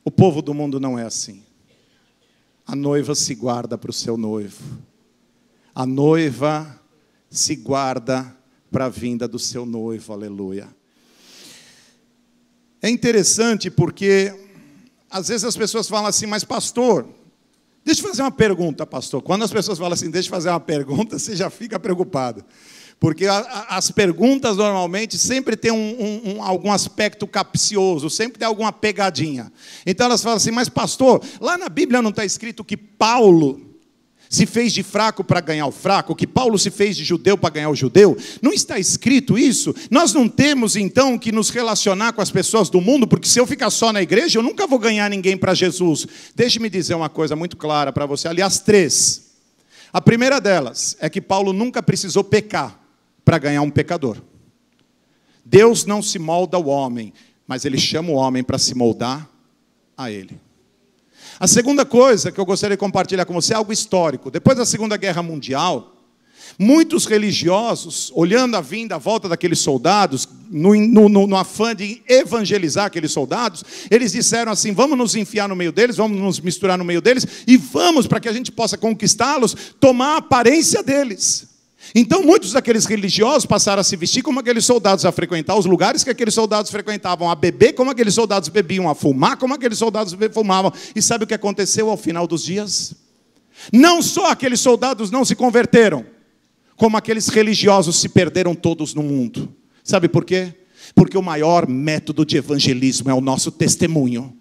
O povo do mundo não é assim. A noiva se guarda para o seu noivo. A noiva se guarda para a vinda do seu noivo, aleluia. É interessante porque às vezes as pessoas falam assim: mas pastor, deixa eu fazer uma pergunta, pastor. Quando as pessoas falam assim: deixa eu fazer uma pergunta, você já fica preocupado. Porque as perguntas normalmente sempre tem algum aspecto capcioso, sempre tem alguma pegadinha. Então elas falam assim: mas pastor, lá na Bíblia não está escrito que Paulo se fez de fraco para ganhar o fraco, que Paulo se fez de judeu para ganhar o judeu? Não está escrito isso? Nós não temos então que nos relacionar com as pessoas do mundo, porque se eu ficar só na igreja, eu nunca vou ganhar ninguém para Jesus. Deixe-me dizer uma coisa muito clara para você, aliás, 3. A primeira delas é que Paulo nunca precisou pecar para ganhar um pecador. Deus não se molda ao homem, mas Ele chama o homem para se moldar a Ele. A segunda coisa que eu gostaria de compartilhar com você é algo histórico. Depois da Segunda Guerra Mundial, muitos religiosos, olhando a volta daqueles soldados, no afã de evangelizar aqueles soldados, eles disseram assim: vamos nos enfiar no meio deles, vamos nos misturar no meio deles, e vamos, para que a gente possa conquistá-los, tomar a aparência deles. Então muitos daqueles religiosos passaram a se vestir como aqueles soldados, a frequentar os lugares que aqueles soldados frequentavam, a beber como aqueles soldados bebiam, a fumar como aqueles soldados fumavam. E sabe o que aconteceu ao final dos dias? Não só aqueles soldados não se converteram, como aqueles religiosos se perderam todos no mundo. Sabe por quê? Porque o maior método de evangelismo é o nosso testemunho.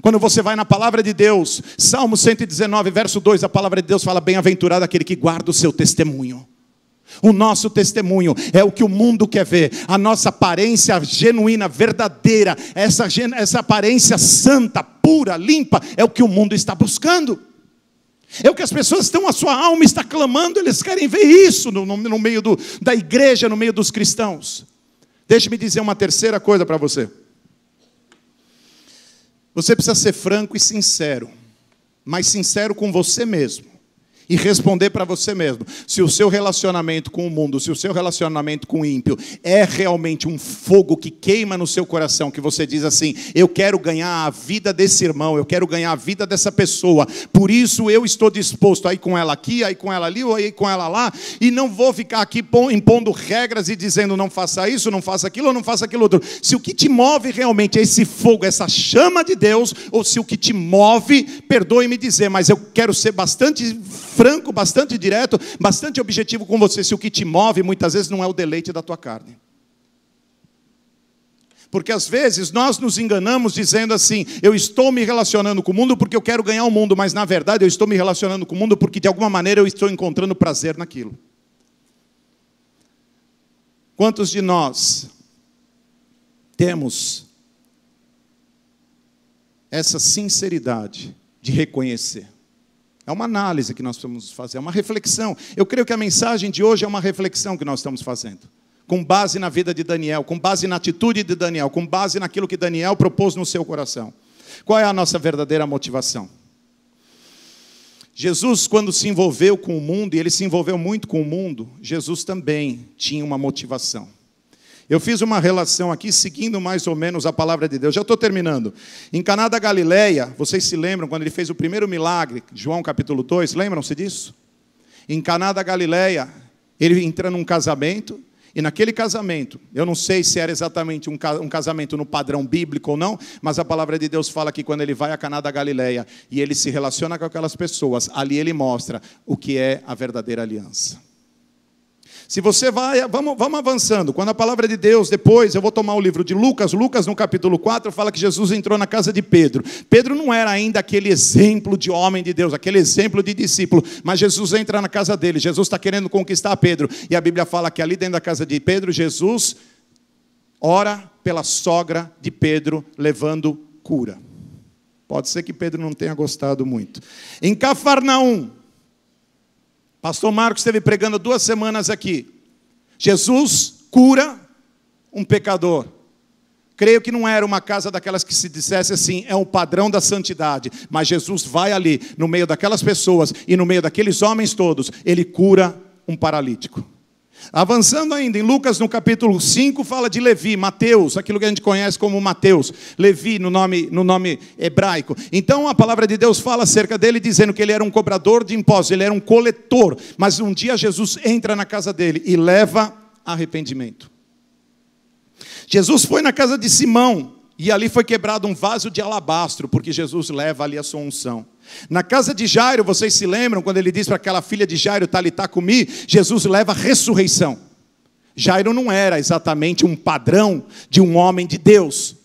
Quando você vai na palavra de Deus, Salmo 119, verso 2, a palavra de Deus fala: bem-aventurado aquele que guarda o seu testemunho. O nosso testemunho é o que o mundo quer ver. A nossa aparência genuína, verdadeira, essa aparência santa, pura, limpa, é o que o mundo está buscando. É o que as pessoas estão, a sua alma está clamando, eles querem ver isso no meio da igreja, no meio dos cristãos. Deixe-me dizer uma terceira coisa para você. Você precisa ser franco e sincero, mas sincero com você mesmo. E responder para você mesmo, se o seu relacionamento com o mundo, se o seu relacionamento com o ímpio é realmente um fogo que queima no seu coração, que você diz assim, eu quero ganhar a vida desse irmão, eu quero ganhar a vida dessa pessoa, por isso eu estou disposto a ir com ela aqui, a ir com ela ali, ou a ir com ela lá, e não vou ficar aqui impondo regras e dizendo não faça isso, não faça aquilo, ou não faça aquilo outro. Se o que te move realmente é esse fogo, essa chama de Deus, ou se o que te move, perdoe-me dizer, mas eu quero ser bastante franco, bastante direto, bastante objetivo com você. Se o que te move muitas vezes não é o deleite da tua carne. Porque às vezes nós nos enganamos dizendo assim, eu estou me relacionando com o mundo porque eu quero ganhar o mundo, mas na verdade eu estou me relacionando com o mundo porque de alguma maneira eu estou encontrando prazer naquilo. Quantos de nós temos essa sinceridade de reconhecer? É uma análise que nós vamos fazer, é uma reflexão. Eu creio que a mensagem de hoje é uma reflexão que nós estamos fazendo. Com base na vida de Daniel, com base na atitude de Daniel, com base naquilo que Daniel propôs no seu coração. Qual é a nossa verdadeira motivação? Jesus, quando se envolveu com o mundo, e ele se envolveu muito com o mundo, Jesus também tinha uma motivação. Eu fiz uma relação aqui, seguindo mais ou menos a palavra de Deus. Já estou terminando. Em Caná da Galileia, vocês se lembram, quando ele fez o primeiro milagre, João capítulo 2, lembram-se disso? Em Caná da Galileia, ele entra num casamento, e naquele casamento, eu não sei se era exatamente um casamento no padrão bíblico ou não, mas a palavra de Deus fala que quando ele vai a Caná da Galileia, e ele se relaciona com aquelas pessoas, ali ele mostra o que é a verdadeira aliança. Se você vai, vamos avançando. Quando a palavra de Deus, depois eu vou tomar o livro de Lucas. Lucas no capítulo 4 fala que Jesus entrou na casa de Pedro. Pedro não era ainda aquele exemplo de homem de Deus, aquele exemplo de discípulo. Mas Jesus entra na casa dele. Jesus está querendo conquistar Pedro. E a Bíblia fala que ali dentro da casa de Pedro, Jesus ora pela sogra de Pedro, levando cura. Pode ser que Pedro não tenha gostado muito. Em Cafarnaum, pastor Marcos esteve pregando 2 semanas aqui. Jesus cura um pecador. Creio que não era uma casa daquelas que se dissesse assim, é o padrão da santidade. Mas Jesus vai ali, no meio daquelas pessoas e no meio daqueles homens todos, ele cura um paralítico. Avançando ainda, em Lucas no capítulo 5, fala de Levi, Mateus, aquilo que a gente conhece como Mateus, Levi no nome hebraico. Então a palavra de Deus fala acerca dele, dizendo que ele era um cobrador de impostos, ele era um coletor. Mas um dia Jesus entra na casa dele e leva arrependimento. Jesus foi na casa de Simão, e ali foi quebrado um vaso de alabastro, porque Jesus leva ali a sua unção. Na casa de Jairo, vocês se lembram, quando ele diz para aquela filha de Jairo, Talitá cumi, Jesus leva a ressurreição. Jairo não era exatamente um padrão de um homem de Deus.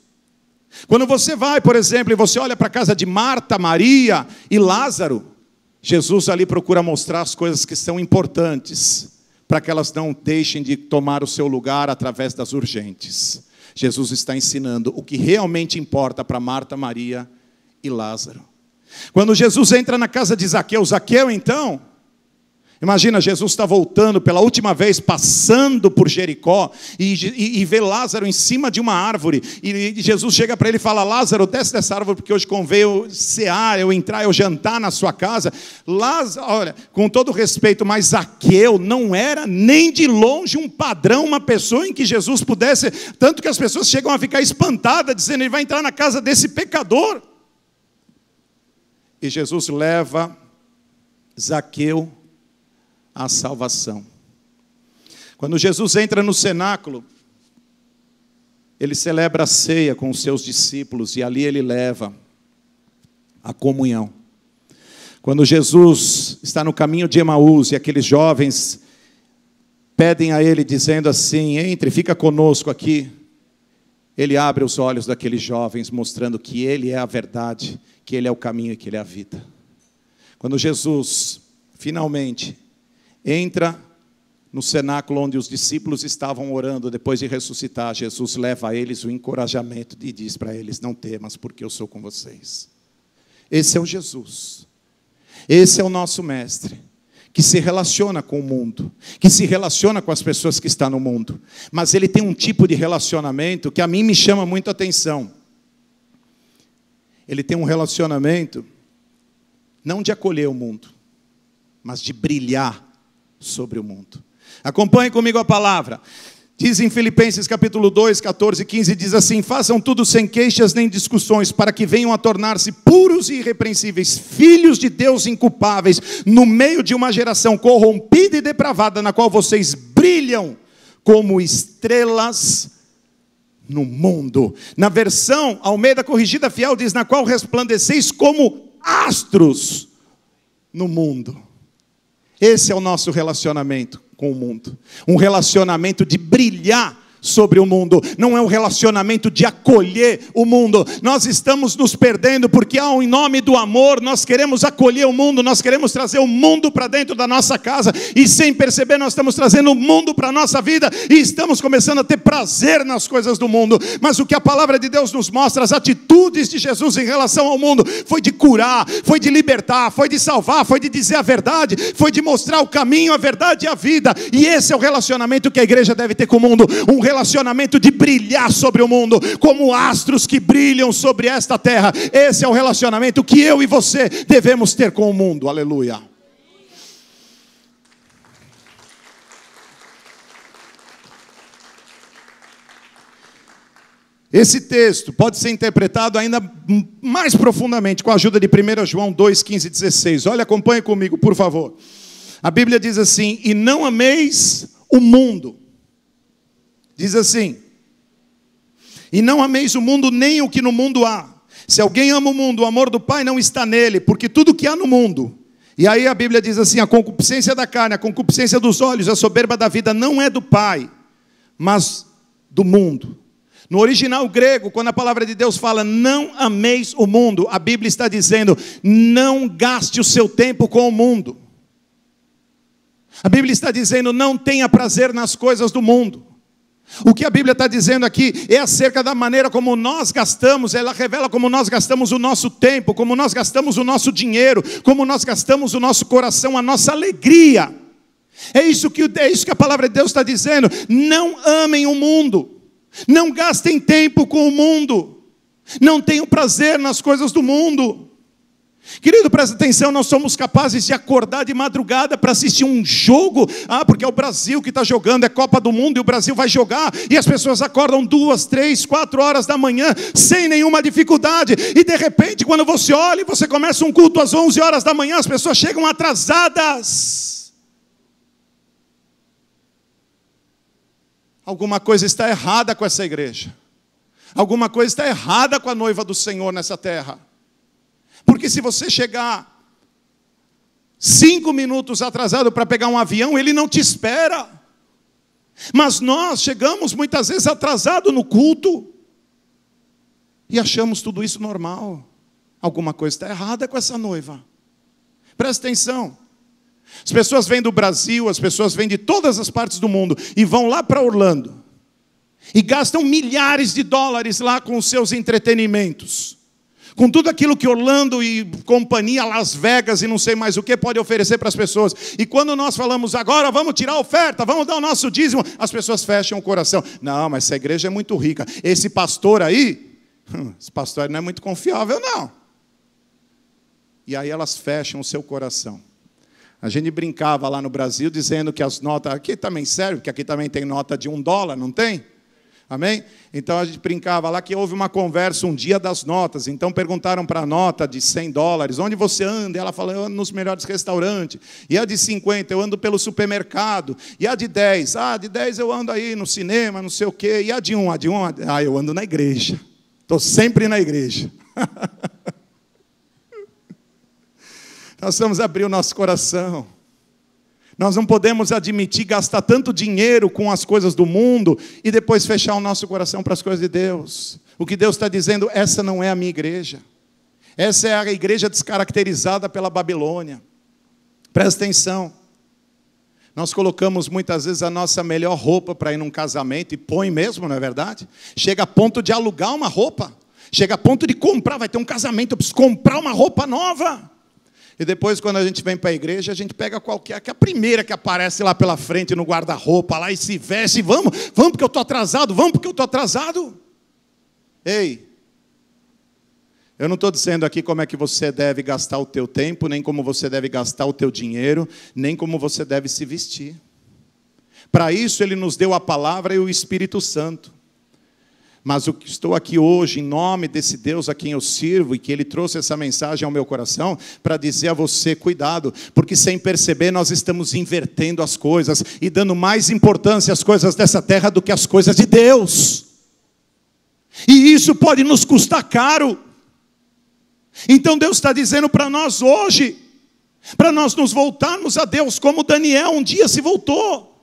Quando você vai, por exemplo, e você olha para a casa de Marta, Maria e Lázaro, Jesus ali procura mostrar as coisas que são importantes, para que elas não deixem de tomar o seu lugar através das urgentes. Jesus está ensinando o que realmente importa para Marta, Maria e Lázaro. Quando Jesus entra na casa de Zaqueu, Zaqueu então, imagina, Jesus está voltando pela última vez, passando por Jericó, e vê Lázaro em cima de uma árvore, e Jesus chega para ele e fala, Lázaro, desce dessa árvore, porque hoje convém eu cear, eu entrar, eu jantar na sua casa. Lázaro, olha, com todo respeito, mas Zaqueu não era nem de longe um padrão, uma pessoa em que Jesus pudesse, tanto que as pessoas chegam a ficar espantadas, dizendo, ele vai entrar na casa desse pecador. E Jesus leva Zaqueu à salvação. Quando Jesus entra no cenáculo, ele celebra a ceia com os seus discípulos, e ali ele leva a comunhão. Quando Jesus está no caminho de Emaús, e aqueles jovens pedem a ele, dizendo assim, entre, fica conosco aqui, ele abre os olhos daqueles jovens, mostrando que ele é a verdade, que ele é o caminho e que ele é a vida. Quando Jesus, finalmente, entra no cenáculo onde os discípulos estavam orando, depois de ressuscitar, Jesus leva a eles o encorajamento e diz para eles: não temas, porque eu sou com vocês. Esse é o Jesus. Esse é o nosso mestre, que se relaciona com o mundo, que se relaciona com as pessoas que estão no mundo. Mas ele tem um tipo de relacionamento que a mim me chama muito a atenção. Ele tem um relacionamento não de acolher o mundo, mas de brilhar sobre o mundo. Acompanhe comigo a palavra. Diz em Filipenses capítulo 2, 14 e 15, diz assim: façam tudo sem queixas nem discussões, para que venham a tornar-se puros e irrepreensíveis, filhos de Deus inculpáveis, no meio de uma geração corrompida e depravada, na qual vocês brilham como estrelas no mundo. Na versão Almeida Corrigida Fiel diz: na qual resplandeceis como astros no mundo. Esse é o nosso relacionamento com o mundo, um relacionamento de brilhar sobre o mundo, não é um relacionamento de acolher o mundo. Nós estamos nos perdendo porque em nome do amor nós queremos acolher o mundo, nós queremos trazer o mundo para dentro da nossa casa, e sem perceber nós estamos trazendo o mundo para a nossa vida, e estamos começando a ter prazer nas coisas do mundo. Mas o que a palavra de Deus nos mostra, as atitudes de Jesus em relação ao mundo, foi de curar, foi de libertar, foi de salvar, foi de dizer a verdade, foi de mostrar o caminho, a verdade e a vida. E esse é o relacionamento que a igreja deve ter com o mundo, um relacionamento de brilhar sobre o mundo, como astros que brilham sobre esta terra. Esse é o relacionamento que eu e você devemos ter com o mundo. Aleluia. Esse texto pode ser interpretado ainda mais profundamente com a ajuda de 1 João 2, 15 e 16. Olha, acompanhe comigo, por favor. A Bíblia diz assim: e não ameis o mundo. Diz assim: e não ameis o mundo nem o que no mundo há. Se alguém ama o mundo, o amor do Pai não está nele, porque tudo que há no mundo. E aí a Bíblia diz assim: a concupiscência da carne, a concupiscência dos olhos, a soberba da vida não é do Pai, mas do mundo. No original grego, quando a palavra de Deus fala não ameis o mundo, a Bíblia está dizendo: não gaste o seu tempo com o mundo. A Bíblia está dizendo: não tenha prazer nas coisas do mundo. O que a Bíblia está dizendo aqui é acerca da maneira como nós gastamos. Ela revela como nós gastamos o nosso tempo, como nós gastamos o nosso dinheiro, como nós gastamos o nosso coração, a nossa alegria. É isso que a palavra de Deus está dizendo. Não amem o mundo, não gastem tempo com o mundo, não tenham prazer nas coisas do mundo. Querido, presta atenção, nós somos capazes de acordar de madrugada para assistir um jogo, porque é o Brasil que está jogando, é Copa do Mundo e o Brasil vai jogar, e as pessoas acordam 2, 3, 4 horas da manhã, sem nenhuma dificuldade, e de repente quando você olha e você começa um culto às 11 horas da manhã, as pessoas chegam atrasadas. Alguma coisa está errada com essa igreja, alguma coisa está errada com a noiva do Senhor nessa terra. Porque se você chegar 5 minutos atrasado para pegar um avião, ele não te espera. Mas nós chegamos muitas vezes atrasado no culto e achamos tudo isso normal. Alguma coisa está errada com essa noiva. Presta atenção. As pessoas vêm do Brasil, as pessoas vêm de todas as partes do mundo e vão lá para Orlando e gastam milhares de dólares lá com os seus entretenimentos, com tudo aquilo que Orlando e companhia, Las Vegas e não sei mais o que pode oferecer para as pessoas. E quando nós falamos: agora vamos tirar a oferta, vamos dar o nosso dízimo, as pessoas fecham o coração. Não, mas essa igreja é muito rica. Esse pastor aí, esse pastor não é muito confiável, não. E aí elas fecham o seu coração. A gente brincava lá no Brasil dizendo que as notas, aqui também serve, porque aqui também tem nota de $1, não tem? Amém? Então a gente brincava lá que houve uma conversa um dia das notas. Então perguntaram para a nota de $100: onde você anda? E ela falou: eu ando nos melhores restaurantes. E a de 50, eu ando pelo supermercado. E a de 10, de 10 eu ando aí no cinema, não sei o quê. E a de 1, eu ando na igreja. Estou sempre na igreja. Nós vamos abrir o nosso coração. Nós não podemos admitir gastar tanto dinheiro com as coisas do mundo e depois fechar o nosso coração para as coisas de Deus. O que Deus está dizendo: essa não é a minha igreja. Essa é a igreja descaracterizada pela Babilônia. Presta atenção. Nós colocamos muitas vezes a nossa melhor roupa para ir num casamento e põe mesmo, não é verdade? Chega a ponto de alugar uma roupa. Chega a ponto de comprar, vai ter um casamento, eu preciso comprar uma roupa nova. E depois, quando a gente vem para a igreja, a gente pega qualquer, que é a primeira que aparece lá pela frente no guarda-roupa, lá e se veste, vamos porque eu estou atrasado, vamos porque eu estou atrasado. Ei, eu não estou dizendo aqui como é que você deve gastar o teu tempo, nem como você deve gastar o teu dinheiro, nem como você deve se vestir. Para isso, Ele nos deu a palavra e o Espírito Santo. Mas eu estou aqui hoje, em nome desse Deus a quem eu sirvo, e que Ele trouxe essa mensagem ao meu coração, para dizer a você, cuidado, porque sem perceber nós estamos invertendo as coisas, e dando mais importância às coisas dessa terra do que às coisas de Deus. E isso pode nos custar caro. Então Deus está dizendo para nós hoje, para nós nos voltarmos a Deus, como Daniel um dia se voltou.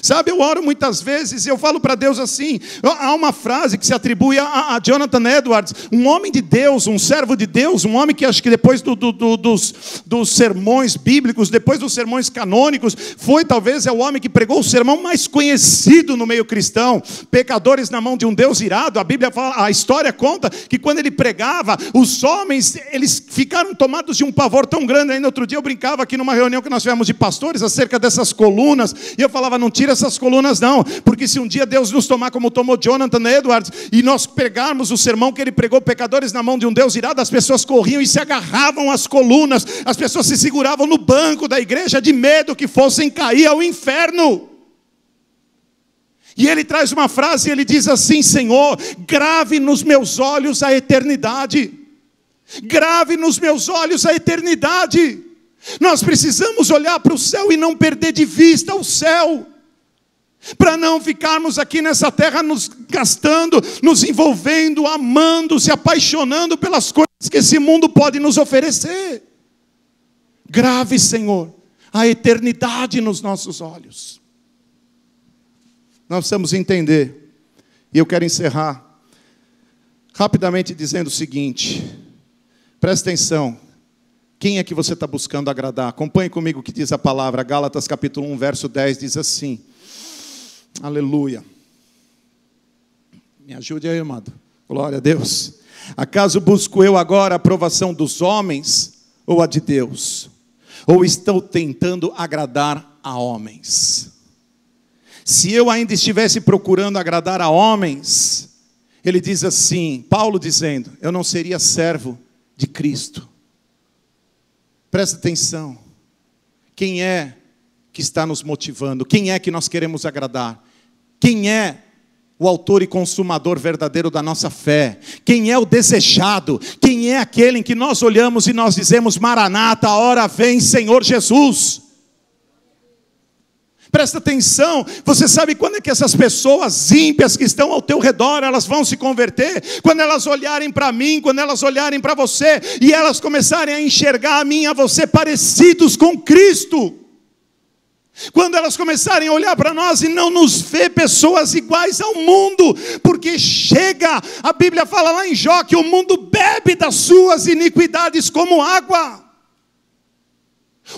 Sabe, eu oro muitas vezes e eu falo para Deus assim, há uma frase que se atribui a Jonathan Edwards, um homem de Deus, um servo de Deus, um homem que acho que depois dos sermões bíblicos, depois dos sermões canônicos, foi talvez o homem que pregou o sermão mais conhecido no meio cristão, pecadores na mão de um Deus irado. A Bíblia fala, a história conta que quando ele pregava, os homens, eles ficaram tomados de um pavor tão grande. Ainda outro dia eu brincava aqui numa reunião que nós tivemos de pastores acerca dessas colunas, e eu falava, não tira essas colunas não, porque se um dia Deus nos tomar como tomou Jonathan Edwards, e nós pegarmos o sermão que ele pregou, pecadores na mão de um Deus irado, as pessoas corriam e se agarravam às colunas, as pessoas se seguravam no banco da igreja de medo que fossem cair ao inferno. E ele traz uma frase, ele diz assim: Senhor, grave nos meus olhos a eternidade, grave nos meus olhos a eternidade. Nós precisamos olhar para o céu e não perder de vista o céu, para não ficarmos aqui nessa terra nos gastando, nos envolvendo, amando, se apaixonando pelas coisas que esse mundo pode nos oferecer. Grave, Senhor, a eternidade nos nossos olhos. Nós precisamos entender, e eu quero encerrar rapidamente dizendo o seguinte, presta atenção, quem é que você está buscando agradar? Acompanhe comigo o que diz a palavra, Gálatas capítulo 1, verso 10, diz assim, aleluia, me ajude aí, amado, glória a Deus. Acaso busco eu agora a aprovação dos homens ou a de Deus? Ou estou tentando agradar a homens? Se eu ainda estivesse procurando agradar a homens, ele diz assim, Paulo dizendo, eu não seria servo de Cristo. Presta atenção, quem é que está nos motivando? Quem é que nós queremos agradar? Quem é o autor e consumador verdadeiro da nossa fé? Quem é o desejado? Quem é aquele em que nós olhamos e nós dizemos, Maranata, a hora vem, Senhor Jesus? Presta atenção, você sabe quando é que essas pessoas ímpias que estão ao teu redor, elas vão se converter? Quando elas olharem para mim, quando elas olharem para você, e elas começarem a enxergar a mim e a você parecidos com Cristo. Quando elas começarem a olhar para nós e não nos ver pessoas iguais ao mundo, porque chega, a Bíblia fala lá em Jó, que o mundo bebe das suas iniquidades como água.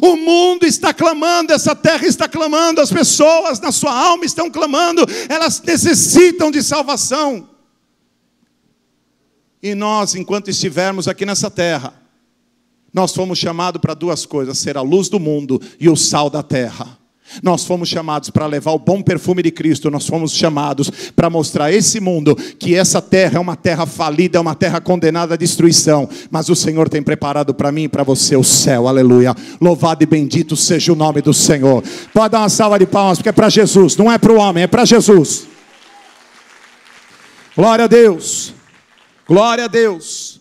O mundo está clamando, essa terra está clamando, as pessoas na sua alma estão clamando, elas necessitam de salvação. E nós, enquanto estivermos aqui nessa terra, nós fomos chamados para duas coisas, ser a luz do mundo e o sal da terra. Nós fomos chamados para levar o bom perfume de Cristo, nós fomos chamados para mostrar a esse mundo que essa terra é uma terra falida, é uma terra condenada à destruição, mas o Senhor tem preparado para mim e para você o céu, aleluia. Louvado e bendito seja o nome do Senhor. Pode dar uma salva de palmas, porque é para Jesus, não é para o homem, é para Jesus. Glória a Deus, glória a Deus.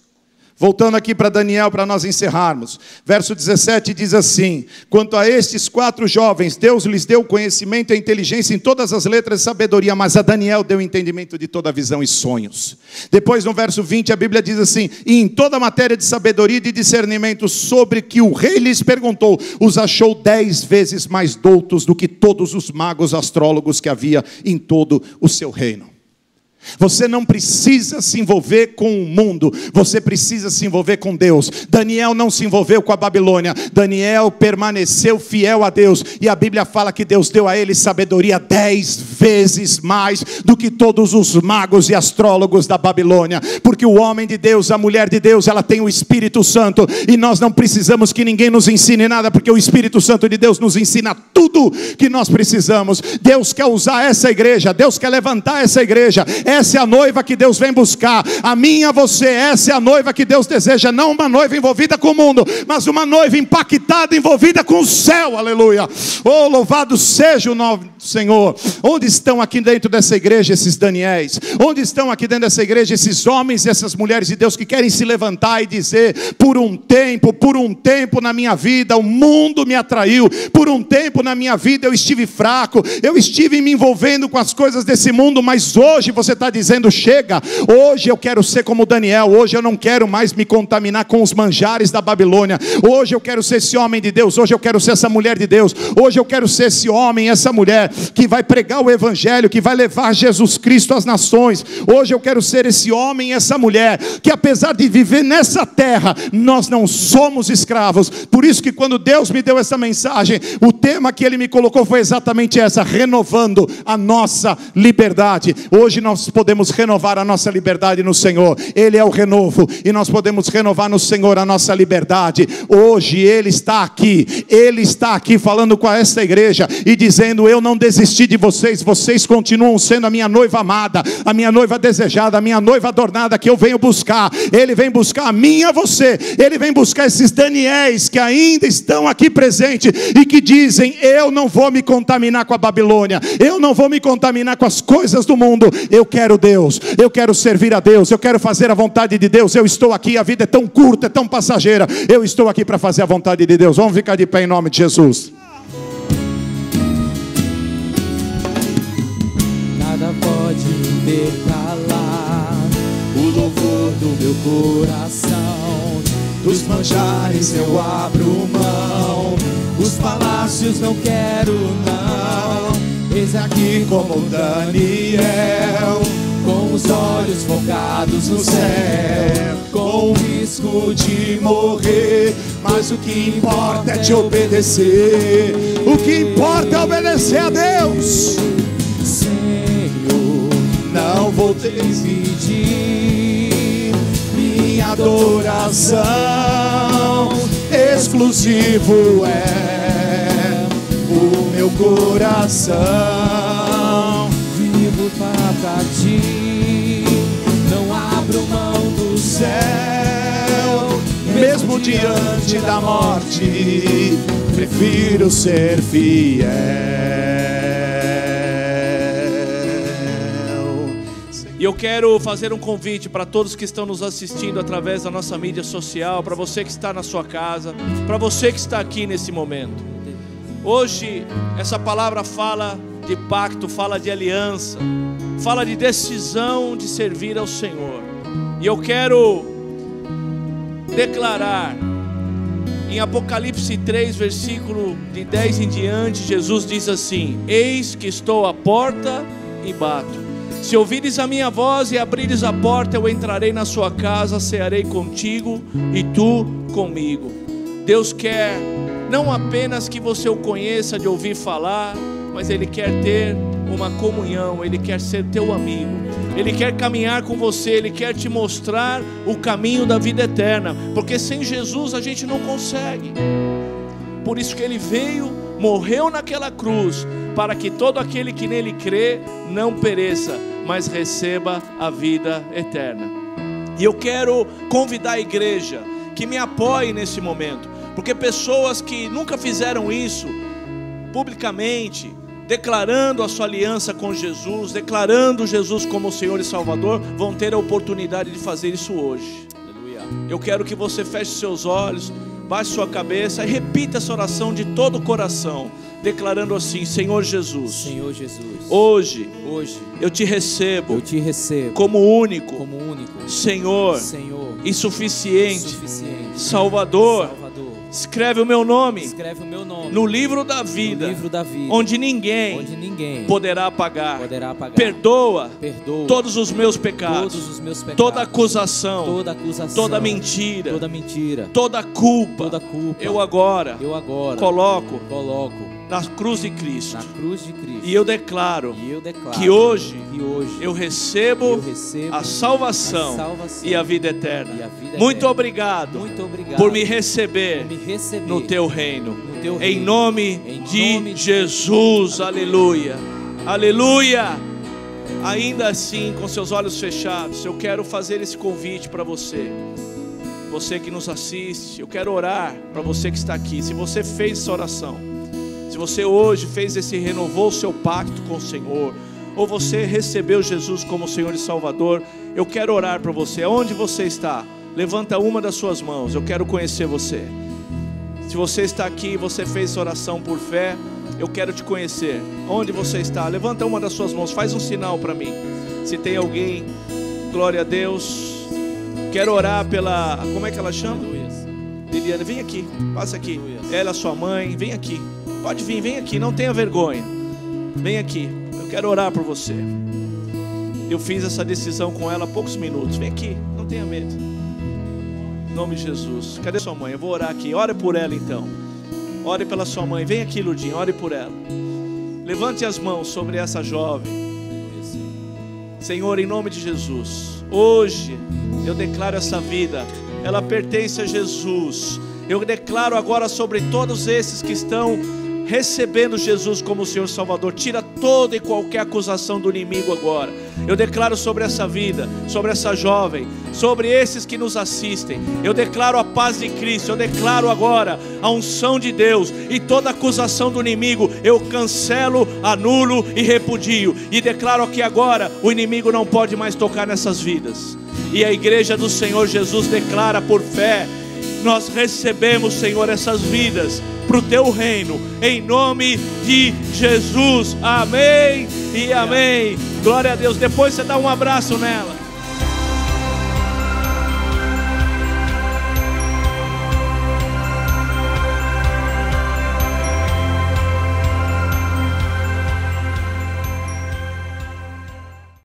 Voltando aqui para Daniel, para nós encerrarmos. Verso 17 diz assim, quanto a estes 4 jovens, Deus lhes deu conhecimento e inteligência em todas as letras e sabedoria, mas a Daniel deu entendimento de toda visão e sonhos. Depois no verso 20 a Bíblia diz assim, e em toda matéria de sabedoria e de discernimento sobre que o rei lhes perguntou, os achou 10 vezes mais doutos do que todos os magos astrólogos que havia em todo o seu reino. Você não precisa se envolver com o mundo, você precisa se envolver com Deus. Daniel não se envolveu com a Babilônia, Daniel permaneceu fiel a Deus, e a Bíblia fala que Deus deu a ele sabedoria 10 vezes mais do que todos os magos e astrólogos da Babilônia, porque o homem de Deus, a mulher de Deus, ela tem o Espírito Santo, e nós não precisamos que ninguém nos ensine nada, porque o Espírito Santo de Deus nos ensina tudo que nós precisamos. Deus quer usar essa igreja, Deus quer levantar essa igreja. Essa é a noiva que Deus vem buscar, a minha, você, essa é a noiva que Deus deseja, não uma noiva envolvida com o mundo, mas uma noiva impactada, envolvida com o céu, aleluia. Oh, louvado seja o nome do Senhor. Onde estão aqui dentro dessa igreja esses Daniéis? Onde estão aqui dentro dessa igreja esses homens e essas mulheres de Deus que querem se levantar e dizer, por um tempo na minha vida, o mundo me atraiu, por um tempo na minha vida eu estive fraco, eu estive me envolvendo com as coisas desse mundo, mas hoje você está dizendo, chega, hoje eu quero ser como Daniel, hoje eu não quero mais me contaminar com os manjares da Babilônia, hoje eu quero ser esse homem de Deus, hoje eu quero ser essa mulher de Deus, hoje eu quero ser esse homem, essa mulher, que vai pregar o Evangelho, que vai levar Jesus Cristo às nações. Hoje eu quero ser esse homem, essa mulher, que apesar de viver nessa terra, nós não somos escravos. Por isso que quando Deus me deu essa mensagem, o tema que Ele me colocou foi exatamente essa, renovando a nossa liberdade. Hoje nós podemos renovar a nossa liberdade no Senhor, Ele é o renovo, e nós podemos renovar no Senhor a nossa liberdade. Hoje Ele está aqui falando com esta igreja, e dizendo, eu não desisti de vocês, vocês continuam sendo a minha noiva amada, a minha noiva desejada, a minha noiva adornada, que eu venho buscar. Ele vem buscar a mim e a você, Ele vem buscar esses Daniéis que ainda estão aqui presentes, e que dizem, eu não vou me contaminar com a Babilônia, eu não vou me contaminar com as coisas do mundo, eu quero Deus, eu quero servir a Deus, eu quero fazer a vontade de Deus, eu estou aqui, a vida é tão curta, é tão passageira, eu estou aqui para fazer a vontade de Deus. Vamos ficar de pé em nome de Jesus. Nada pode me calar o louvor do meu coração. Dos manjares eu abro mão, os palácios não quero não. Eis aqui como Daniel, com os olhos focados no céu, com o risco de morrer, mas o que importa é te obedecer. O que importa é obedecer a Deus. Não vou dividir minha adoração, exclusivo é o meu coração. Vivo para ti, não abro mão do céu, mesmo diante da morte, prefiro ser fiel. E eu quero fazer um convite para todos que estão nos assistindo através da nossa mídia social, para você que está na sua casa, para você que está aqui nesse momento. Hoje, essa palavra fala de pacto, fala de aliança, fala de decisão de servir ao Senhor. E eu quero declarar, em Apocalipse 3, versículo de 10 em diante, Jesus diz assim: eis que estou à porta e bato. Se ouvires a minha voz e abrires a porta, eu entrarei na sua casa, cearei contigo e tu comigo. Deus quer não apenas que você o conheça de ouvir falar, mas Ele quer ter uma comunhão, Ele quer ser teu amigo, Ele quer caminhar com você, Ele quer te mostrar o caminho da vida eterna, porque sem Jesus a gente não consegue. Por isso que Ele veio, morreu naquela cruz, para que todo aquele que nele crê não pereça, mas receba a vida eterna. E eu quero convidar a igreja que me apoie nesse momento, porque pessoas que nunca fizeram isso publicamente, declarando a sua aliança com Jesus, declarando Jesus como Senhor e Salvador, vão ter a oportunidade de fazer isso hoje. Aleluia. Eu quero que você feche seus olhos, baixe sua cabeça e repita essa oração de todo o coração, declarando assim: Senhor Jesus, Senhor Jesus, hoje eu te recebo como único Senhor, Senhor e suficiente Salvador. Salvador. Escreve o meu nome no livro da vida, onde ninguém poderá apagar. Perdoa todos os meus pecados, toda acusação, toda mentira, toda culpa. Eu agora coloco na cruz de Cristo. E eu declaro que hoje eu recebo a salvação e a vida eterna. Muito obrigado por me receber no teu reino. Em nome de Jesus. Aleluia. Aleluia. Ainda assim, com seus olhos fechados, eu quero fazer esse convite para você. Você que nos assiste, eu quero orar para você que está aqui. Se você fez essa oração, se você hoje renovou o seu pacto com o Senhor, ou você recebeu Jesus como Senhor e Salvador, eu quero orar para você. Onde você está? Levanta uma das suas mãos, eu quero conhecer você. Se você está aqui e você fez essa oração por fé, eu quero te conhecer. Onde você está? Levanta uma das suas mãos, faz um sinal para mim. Se tem alguém, glória a Deus. Quero orar pela, como é que ela chama? Liliana, vem aqui, passa aqui. Ela, sua mãe, vem aqui. Pode vir, vem aqui, não tenha vergonha. Vem aqui, eu quero orar por você. Eu fiz essa decisão com ela há poucos minutos. Vem aqui, não tenha medo. Em nome de Jesus. Cadê sua mãe? Eu vou orar aqui. Ore por ela então. Ore pela sua mãe. Vem aqui, Lurdinha, ore por ela. Levante as mãos sobre essa jovem. Senhor, em nome de Jesus, hoje eu declaro essa vida, ela pertence a Jesus. Eu declaro agora sobre todos esses que estão recebendo Jesus como Senhor Salvador, tira toda e qualquer acusação do inimigo agora. Eu declaro sobre essa vida, sobre essa jovem, sobre esses que nos assistem, eu declaro a paz de Cristo. Eu declaro agora a unção de Deus, e toda acusação do inimigo eu cancelo, anulo e repudio, e declaro que agora o inimigo não pode mais tocar nessas vidas. E a igreja do Senhor Jesus declara por fé: nós recebemos, Senhor, essas vidas para o teu reino, em nome de Jesus. Amém e amém. Glória a Deus. Depois você dá um abraço nela.